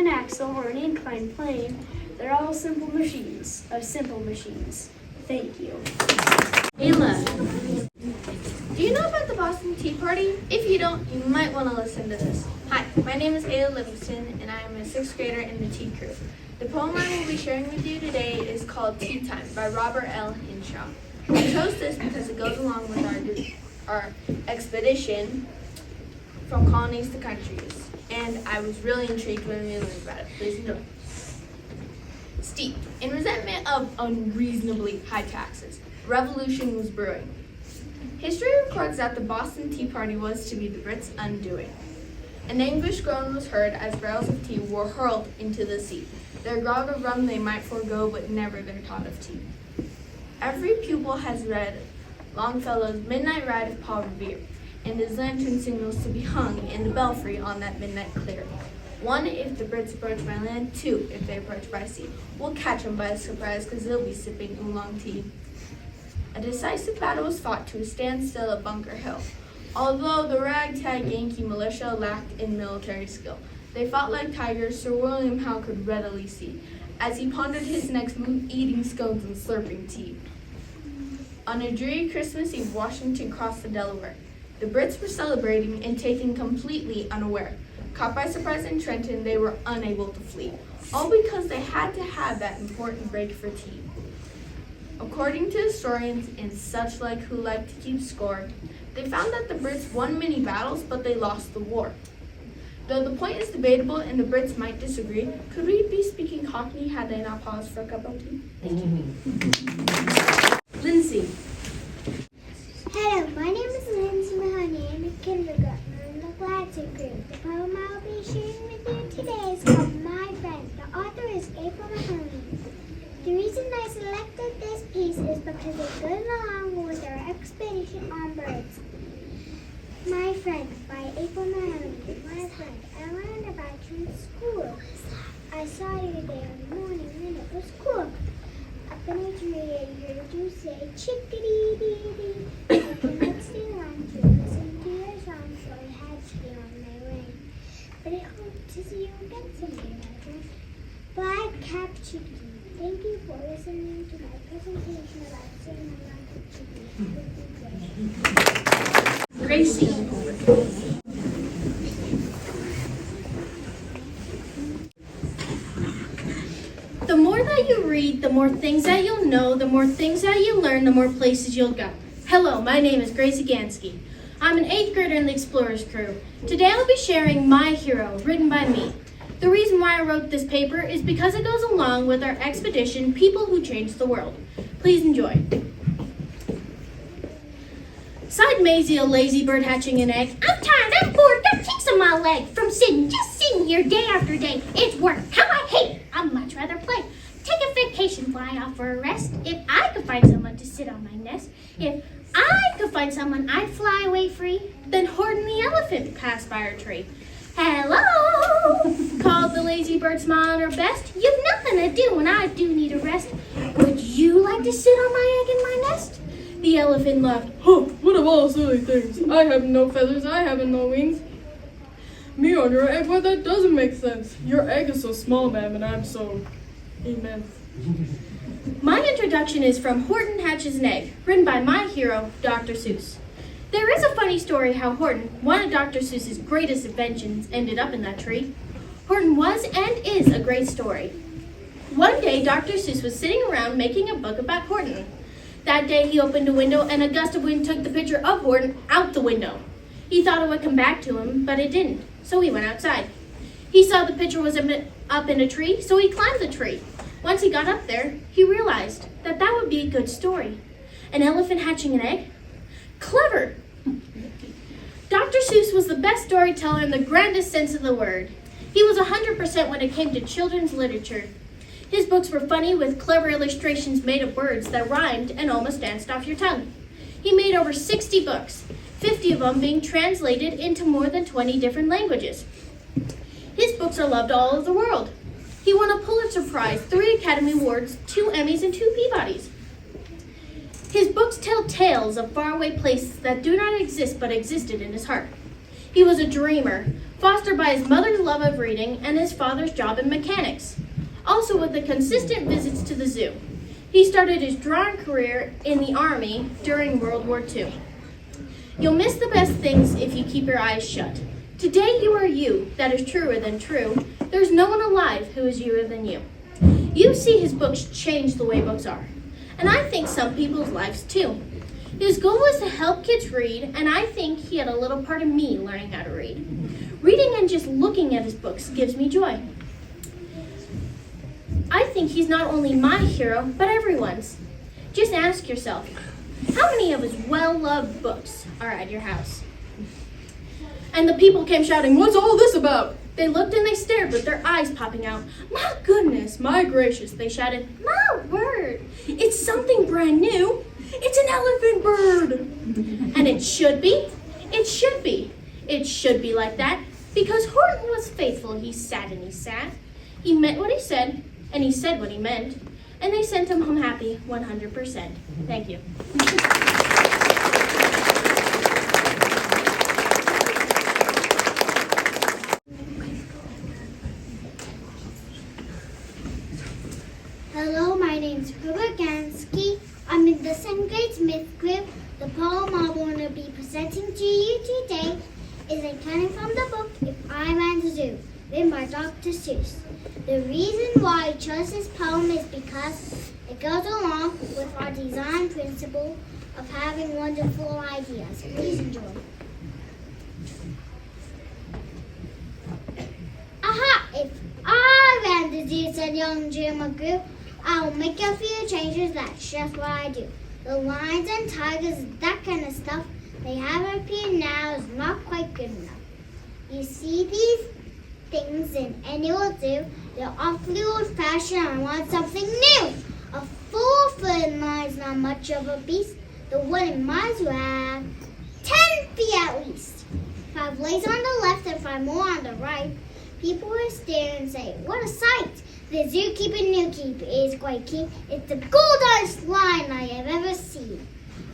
axle or an inclined plane. They're all simple machines. Simple machines. Thank you. Ayla. Do you know about the Boston Tea Party? If you don't, you might want to listen to this. Hi, my name is Ayla Livingston, and I am a 6th grader in the Tea Crew. The poem I will be sharing with you today is called Tea Time by Robert L. Hinshaw. I chose this because it goes along with our expedition from colonies to countries, and I was really intrigued when we learned about it. Please enjoy. Steeped in resentment of unreasonably high taxes, revolution was brewing. History records that the Boston Tea Party was to be the Brits' undoing. An anguish groan was heard as barrels of tea were hurled into the sea. Their grog of rum they might forego, but never their tot of tea. Every pupil has read Longfellow's Midnight Ride of Paul Revere, and his lantern signals to be hung in the belfry on that midnight clear. 1, if the Brits approach by land. 2, if they approach by sea. We'll catch 'em by surprise, 'cause they'll be sipping oolong tea. A decisive battle was fought to a standstill at Bunker Hill. Although the ragtag Yankee militia lacked in military skill, they fought like tigers, Sir William Howe could readily see, as he pondered his next move, eating scones and slurping tea. On a dreary Christmas Eve, Washington crossed the Delaware. The Brits were celebrating and taken completely unaware. Caught by surprise in Trenton, they were unable to flee, all because they had to have that important break for tea. According to historians and such like who like to keep score, they found that the Brits won many battles, but they lost the war. Though the point is debatable and the Brits might disagree, could we be speaking Cockney had they not paused for a cup of tea? Thank you. Lindsay. Hey because it goes along with our expedition on birds. My Friend by April Naomi. My friend, I learned about you in school. I saw you there in the morning and it was cool. Up in a tree I heard you say chickadee-dee-dee. I cannot stay long to listen to your song, so I had to get on my way. But I hope to see you again someday, my friend. Bye, Cap Chickadee. Thank you for listening to my presentation about singing around the chickadee. Gracie. The more that you read, the more things that you'll know, the more things that you learn, the more places you'll go. Hello, my name is Gracie Gansky. I'm an 8th grader in the Explorers crew. Today I'll be sharing My Hero, written by me. The reason why I wrote this paper is because it goes along with our expedition, People Who Changed the World. Please enjoy. Sighed Maisie, a lazy bird hatching an egg. I'm tired, I'm bored, got ticks on my leg. From just sitting here day after day. It's work, how I hate it. I'd much rather play. Take a vacation, fly off for a rest. If I could find someone to sit on my nest. If I could find someone, I'd fly away free. Then Horton the elephant passed by our tree. Hello, called the lazy bird, smiling her best. You've nothing to do and I do need a rest. Would you like to sit on my egg in my nest? The elephant laughed. Huh, what of all silly things? I have no feathers, I have no wings. Me on your egg? Well, that doesn't make sense. Your egg is so small, ma'am, and I'm so immense. My introduction is from Horton Hatches an Egg, written by my hero, Dr. Seuss. There is a funny story how Horton, one of Dr. Seuss's greatest inventions, ended up in that tree. Horton was and is a great story. One day, Dr. Seuss was sitting around making a book about Horton. That day, he opened a window and a gust of wind took the picture of Horton out the window. He thought it would come back to him, but it didn't, so he went outside. He saw the picture was up in a tree, so he climbed the tree. Once he got up there, he realized that that would be a good story. An elephant hatching an egg? Clever! Dr. Seuss was the best storyteller in the grandest sense of the word. He was 100% when it came to children's literature. His books were funny with clever illustrations made of words that rhymed and almost danced off your tongue. He made over 60 books, 50 of them being translated into more than 20 different languages. His books are loved all over the world. He won a Pulitzer Prize, 3 Academy Awards, 2 Emmys, and 2 Peabodys. His books tell tales of faraway places that do not exist but existed in his heart. He was a dreamer, fostered by his mother's love of reading and his father's job in mechanics, also with the consistent visits to the zoo. He started his drawing career in the Army during World War II. You'll miss the best things if you keep your eyes shut. Today you are you, that is truer than true. There's no one alive who is youer than you. You see his books change the way books are. And I think some people's lives too. His goal was to help kids read, and I think he had a little part of me learning how to read. Reading and just looking at his books gives me joy. I think he's not only my hero, but everyone's. Just ask yourself, how many of his well-loved books are at your house? And the people came shouting, what's all this about? They looked and they stared with their eyes popping out. My goodness, my gracious, they shouted, my word, it's something brand new. It's an elephant bird. And it should be, it should be. It should be like that because Horton was faithful. He sat and he sat. He meant what he said and he said what he meant. And they sent him home happy 100%. Thank you. Hello, my name's Herbert Gansky. I'm in the 2nd grade Smith group. The poem I want to be presenting to you today is a cutting from the book If I Ran the Zoo, written by Dr. Seuss. The reason why I chose this poem is because it goes along with our design principle of having wonderful ideas. Please enjoy. Aha! If I ran the zoo, said young Jim McGrew, I'll make a few changes, that's just what I do. The lions and tigers, that kind of stuff, they have appeared now is not quite good enough. You see these things in any old zoo, they're awfully old-fashioned. I want something new. A full 4-foot in mine's not much of a beast. The wooden mines will have 10 feet at least. 5 legs on the left and 5 more on the right. People will stare and say, what a sight! The zookeeper Newkeeper is quite keen. It's the goldenest line I have ever seen.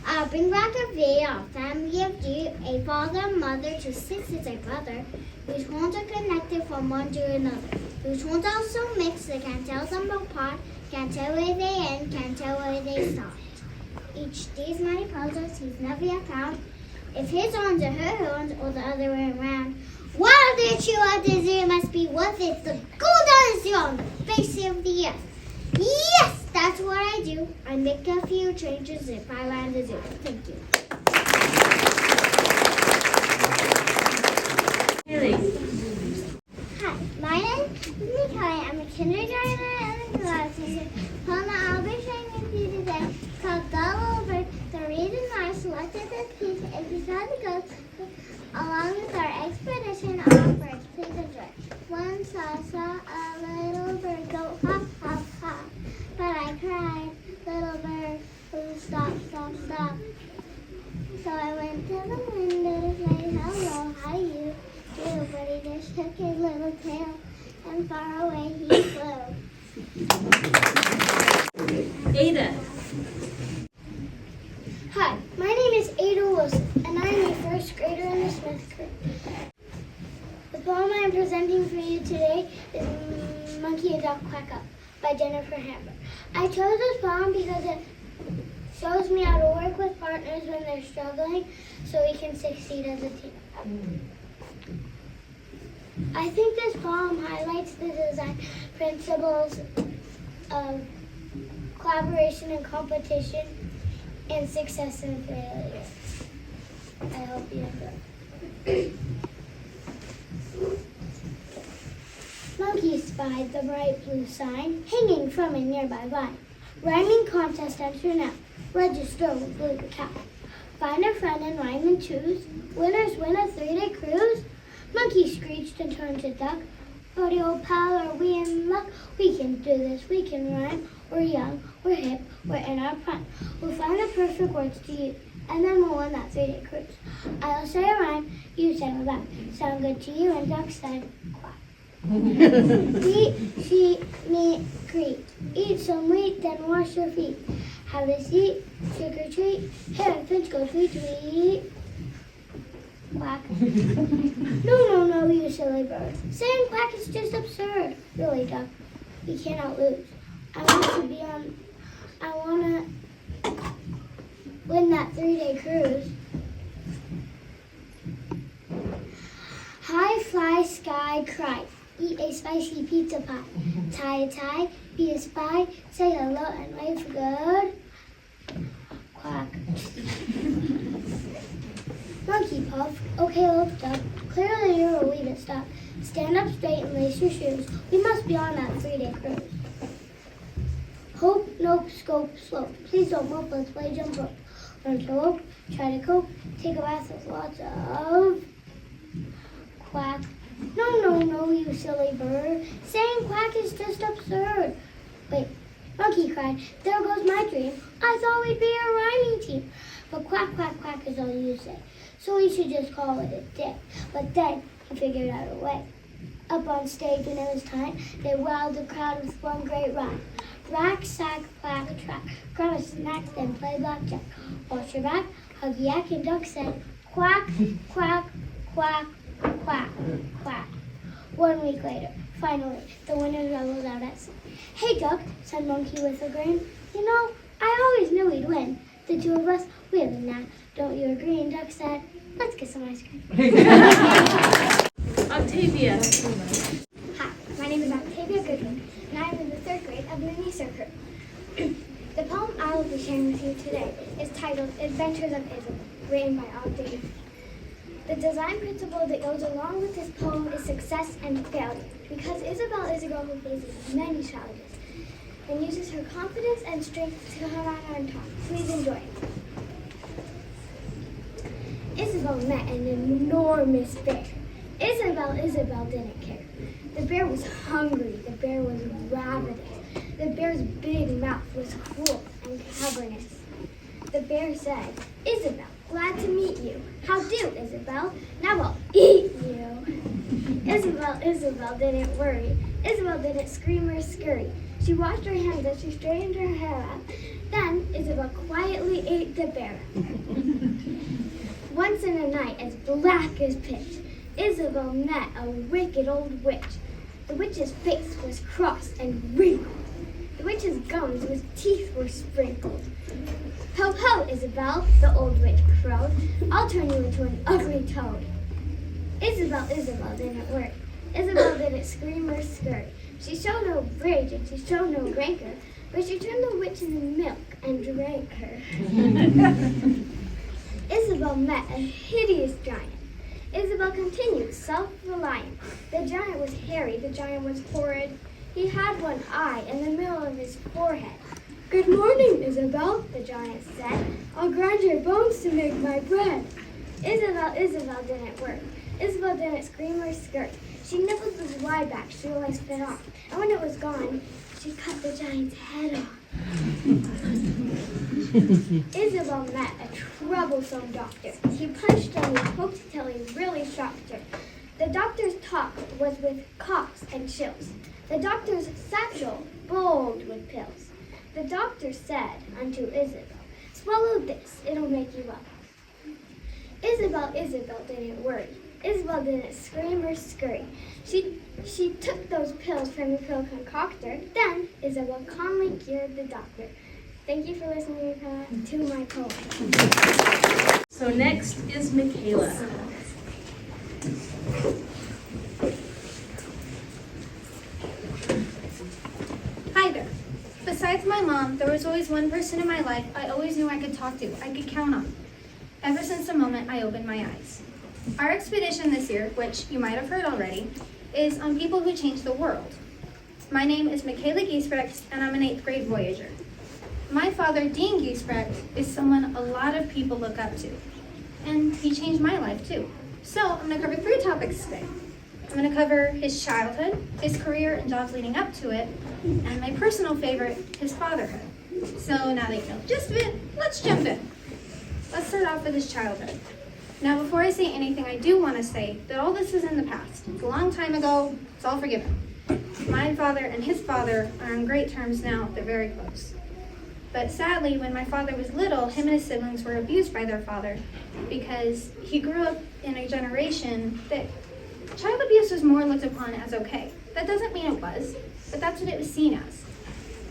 I'll bring back a video, a family of deer, a father, mother, to 6 is a brother, whose horns are connected from one to another, whose horns are so mixed they can't tell them apart, can't tell where they end, can't tell where they start. Each day's many puzzles he's never yet found, if his horns are her horns or the other way around. While the chew out the zoo must be worth it, the golden zoo on the face of the earth. Yes, that's what I do. I make a few changes if I land the zoo. Thank you. Hi, my name is Mikhail. I'm a kindergartner and a class teacher. Poem I'll be sharing with you today is called The Little Bird. The reason I selected this piece is because it goes along with our expedition on birds. Please enjoy. Once I saw a little bird go hop, hop, hop. But I cried, little bird, oh, stop, stop, stop. So I went to the window to say, hello, how you do? But he just shook his little tail, and far away he flew. Ada. Hi, my name is Ada Wilson, and I am a first grader in the Smith group. The poem I am presenting for you today is Monkey and Duck Quack Up by Jennifer Hammer. I chose this poem because it shows me how to work with partners when they're struggling so we can succeed as a team. I think this poem highlights the design principles of collaboration and competition and success and failure. I hope you enjoy. Monkey spied the bright blue sign hanging from a nearby vine. Rhyming contest enter now. Register with blue cap. Find a friend and rhyme and choose. Winners win a 3-day cruise. Monkey screeched and turned to duck. Buddy old pal, are we in luck? We can do this, we can rhyme. We're young, we're hip, we're in our prime. We'll find the perfect words to use, and then we'll win that 3-day cruise. I'll say a rhyme, you say a rhyme. Sound good to you? And duck said, quack. Eat, sheep, meat, creep. Eat some wheat, then wash your feet. Have a seat, trick or treat. Here, finch, go tweet, tweet. Quack. No, you silly bird. Saying quack is just absurd. Really, duck, we cannot lose. I want to win that 3-day cruise. High fly, sky, cry. Eat a spicy pizza pie. Tie a tie, be a spy. Say hello and wave for good. Quack. Monkey puff. Okay, old duck. Clearly you're a wee bit stuck. Stand up straight and lace your shoes. We must be on that 3-day cruise. Hope, nope, scope, slope. Please don't mope, let's play jump rope. Learn to rope, try to cope, take a bath with lots of quack. No, you silly bird. Saying quack is just absurd. Wait, Monkey cried, there goes my dream. I thought we'd be a rhyming team. But quack, quack, quack is all you say. So we should just call it a day. But then he figured out a way. Up on stage when it was time, they wowed the crowd with one great rhyme. Rack, sack, quack, track. Grab a snack, then play blackjack. Wash your back, hug yak, and duck said, quack, quack, quack, quack, quack. 1 week later, finally, the winners rolled out at sea. Hey, duck, said Monkey with a grin. You know, I always knew we'd win. The two of us, we have a knack. Don't you agree? And duck said, let's get some ice cream. Octavia. Hi, my name is Octavia Goodwin, and I am in the 3rd grade of the Mesa group. The poem I will be sharing with you today is titled Adventures of Isabel, written by Octavia. The design principle that goes along with this poem is success and failure, because Isabel is a girl who faces many challenges and uses her confidence and strength to come out on top. Please enjoy. Isabel met an enormous bear. Isabel didn't care. The bear was hungry. The bear was ravenous. The bear's big mouth was cruel and cavernous. The bear said, Isabel, glad to meet you. How do, Isabel? Now I'll eat you. Isabel didn't worry. Isabel didn't scream or scurry. She washed her hands as she straightened her hair out. Then Isabel quietly ate the bear. Once in a night as black as pitch, Isabel met a wicked old witch. The witch's face was crossed and wrinkled. The witch's gums with teeth were sprinkled. Ho, ho, Isabel, the old witch crowed. I'll turn you into an ugly toad. Isabel didn't worry. Isabel didn't scream or scurry. She showed no rage and she showed no rancor, but she turned the witch into milk and drank her. Isabel met a hideous giant. Isabel continued self-reliant. The giant was hairy, the giant was horrid. He had one eye in the middle of his forehead. Good morning, Isabel, the giant said. I'll grind your bones to make my bread. Isabel didn't worry. Isabel didn't scream or scurry. She nibbled the dry back she always spit off. And when it was gone, she cut the giant's head off. Isabel met a troublesome doctor. He punched and he poked till he really shocked her. The doctor's talk was with coughs and chills. The doctor's satchel bulged with pills. The doctor said unto Isabel, swallow this, it'll make you well. Isabel didn't worry. Isabel didn't scream or scurry. She took those pills from the pill concoctor. Then Isabel calmly cured the doctor. Thank you for listening to my poem. So next is Michaela. Hi there. Besides my mom, there was always one person in my life I always knew I could talk to, I could count on, ever since the moment I opened my eyes. Our expedition this year, which you might have heard already, is on people who changed the world. My name is Michaela Giesbrecht, and I'm an 8th grade Voyager. My father, Dean Giesbrecht, is someone a lot of people look up to, and he changed my life too. So I'm going to cover 3 topics today. I'm going to cover his childhood, his career and jobs leading up to it, and my personal favorite, his fatherhood. So now that you know the gist of it, let's jump in. Let's start off with his childhood. Now before I say anything, I do want to say that all this is in the past. It's a long time ago, it's all forgiven. My father and his father are on great terms now, they're very close. But sadly, when my father was little, him and his siblings were abused by their father because he grew up in a generation that child abuse was more looked upon as okay. That doesn't mean it was, but that's what it was seen as.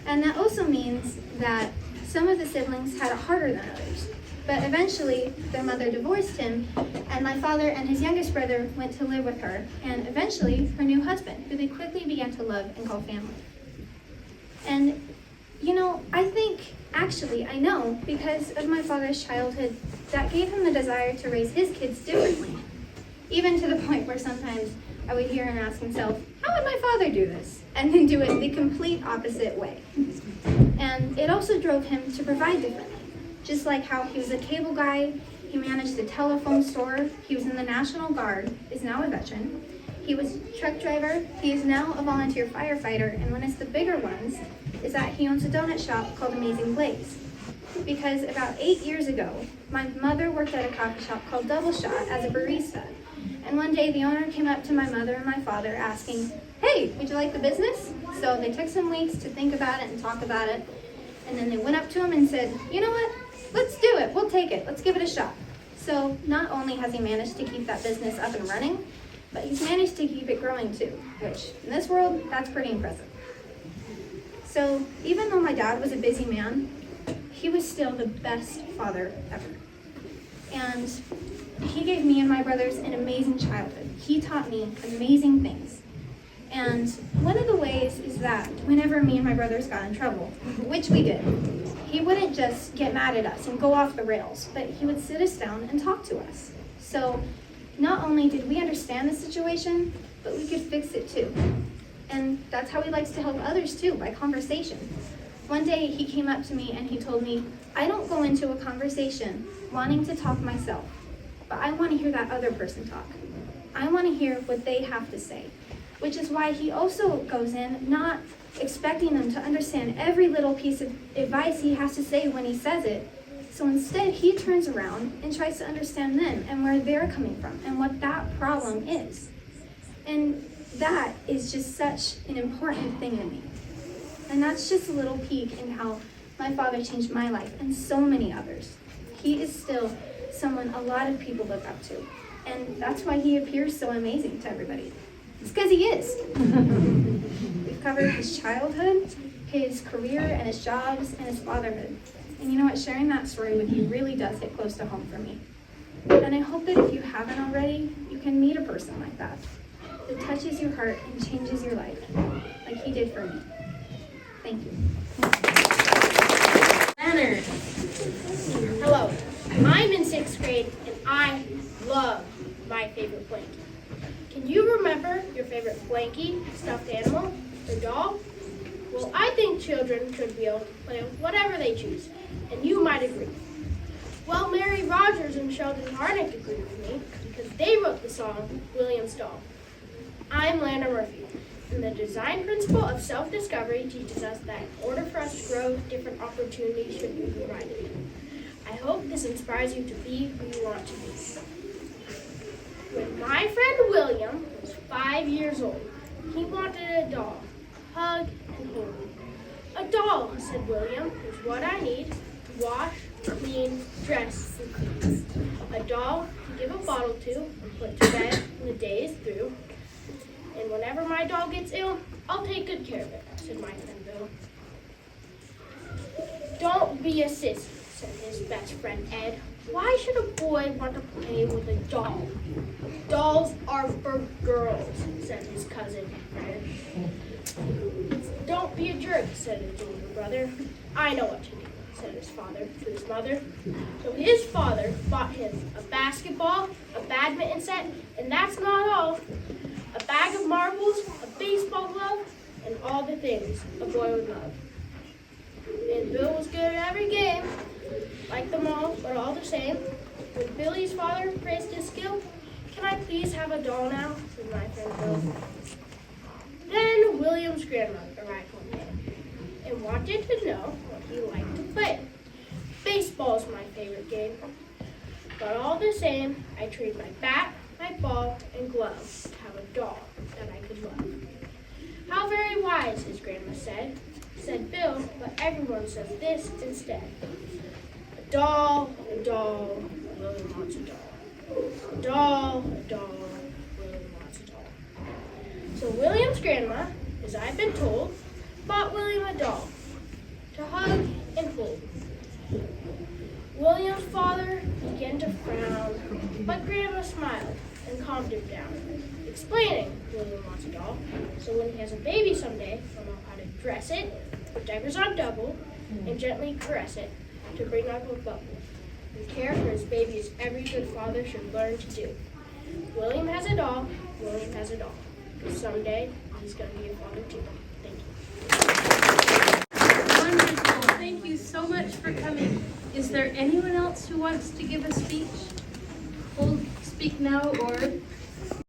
And that also means that some of the siblings had it harder than others. But eventually, their mother divorced him, and my father and his youngest brother went to live with her, and eventually her new husband, who they quickly began to love and call family. And, you know, I know, because of my father's childhood, that gave him the desire to raise his kids differently. Even to the point where sometimes I would hear him ask himself, how would my father do this? And then do it the complete opposite way. And it also drove him to provide differently. Just like how he was a cable guy, he managed a telephone store, he was in the National Guard, is now a veteran. He was a truck driver, he is now a volunteer firefighter, and one of the bigger ones is that he owns a donut shop called Amazing Blaze. Because about 8 years ago, my mother worked at a coffee shop called Double Shot as a barista. And one day the owner came up to my mother and my father asking, hey, would you like the business? So they took some weeks to think about it and talk about it. And then they went up to him and said, you know what? Let's do it. We'll take it. Let's give it a shot. So not only has he managed to keep that business up and running, but he's managed to keep it growing too, which in this world, that's pretty impressive. So even though my dad was a busy man, he was still the best father ever. And he gave me and my brothers an amazing childhood. He taught me amazing things. And one of the ways is that whenever me and my brothers got in trouble, which we did, he wouldn't just get mad at us and go off the rails, but he would sit us down and talk to us. So not only did we understand the situation, but we could fix it too. And that's how he likes to help others too, by conversation. One day he came up to me and he told me, I don't go into a conversation wanting to talk myself, but I want to hear that other person talk. I want to hear what they have to say. which is why he also goes in not expecting them to understand every little piece of advice he has to say when he says it. So instead, he turns around and tries to understand them and where they're coming from and what that problem is. And that is just such an important thing to me. And that's just a little peek in how my father changed my life and so many others. He is still someone a lot of people look up to. And that's why he appears so amazing to everybody. It's because he is. We've covered his childhood, his career, and his jobs, and his fatherhood. And you know what? Sharing that story with you really does hit close to home for me. And I hope that if you haven't already, you can meet a person like that touches your heart and changes your life, like he did for me. Thank you. Leonard. Hello. I'm in 6th grade and I love my favorite blankie. Can you remember your favorite blankie, stuffed animal, or doll? Well, I think children should be able to play with whatever they choose, and you might agree. Well, Mary Rogers and Sheldon Harnick agree with me because they wrote the song William's Doll. I'm Lana Murphy, and the design principle of self-discovery teaches us that in order for us to grow, different opportunities should be provided. I hope this inspires you to be who you want to be. When my friend William was 5 years old, he wanted a doll, hug and hold. A doll, said William, is what I need to wash, clean, dress, and clean. A doll to give a bottle to and put to bed when the day is through. And whenever my doll gets ill, I'll take good care of it, said my friend Bill. Don't be a sissy, said his best friend Ed. Why should a boy want to play with a doll? Dolls are for girls, said his cousin Fred. Don't be a jerk, said his older brother. I know what to do, said his father to his mother. So his father bought him a basketball, a badminton set, and that's not all. A bag of marbles, a baseball glove, and all the things a boy would love. And Bill was good at every game, like them all, but all the same. When Billy's father praised his skill, can I please have a doll now, said my friend Bill. Then William's grandma arrived one day and wanted to know what he liked to play. Baseball's my favorite game, but all the same, I trade my bat, my ball, and glove to have a doll that I could love. How very wise, his grandma said Bill, but everyone says this instead. A doll, William wants a doll. A doll, William wants a doll. So William's grandma, as I've been told, bought William a doll to hug and hold. William's father began to frown, but Grandma smiled and calmed him down, explaining William wants a doll, so when he has a baby someday, he'll know how to dress it, put diapers on double, and gently caress it to bring up a bubble. And care for his baby as every good father should learn to do. William has a doll, William has a doll. Someday, he's going to be a father too. Thank you. Wonderful. Thank you so much for coming. Is there anyone else who wants to give a speech? We'll speak now or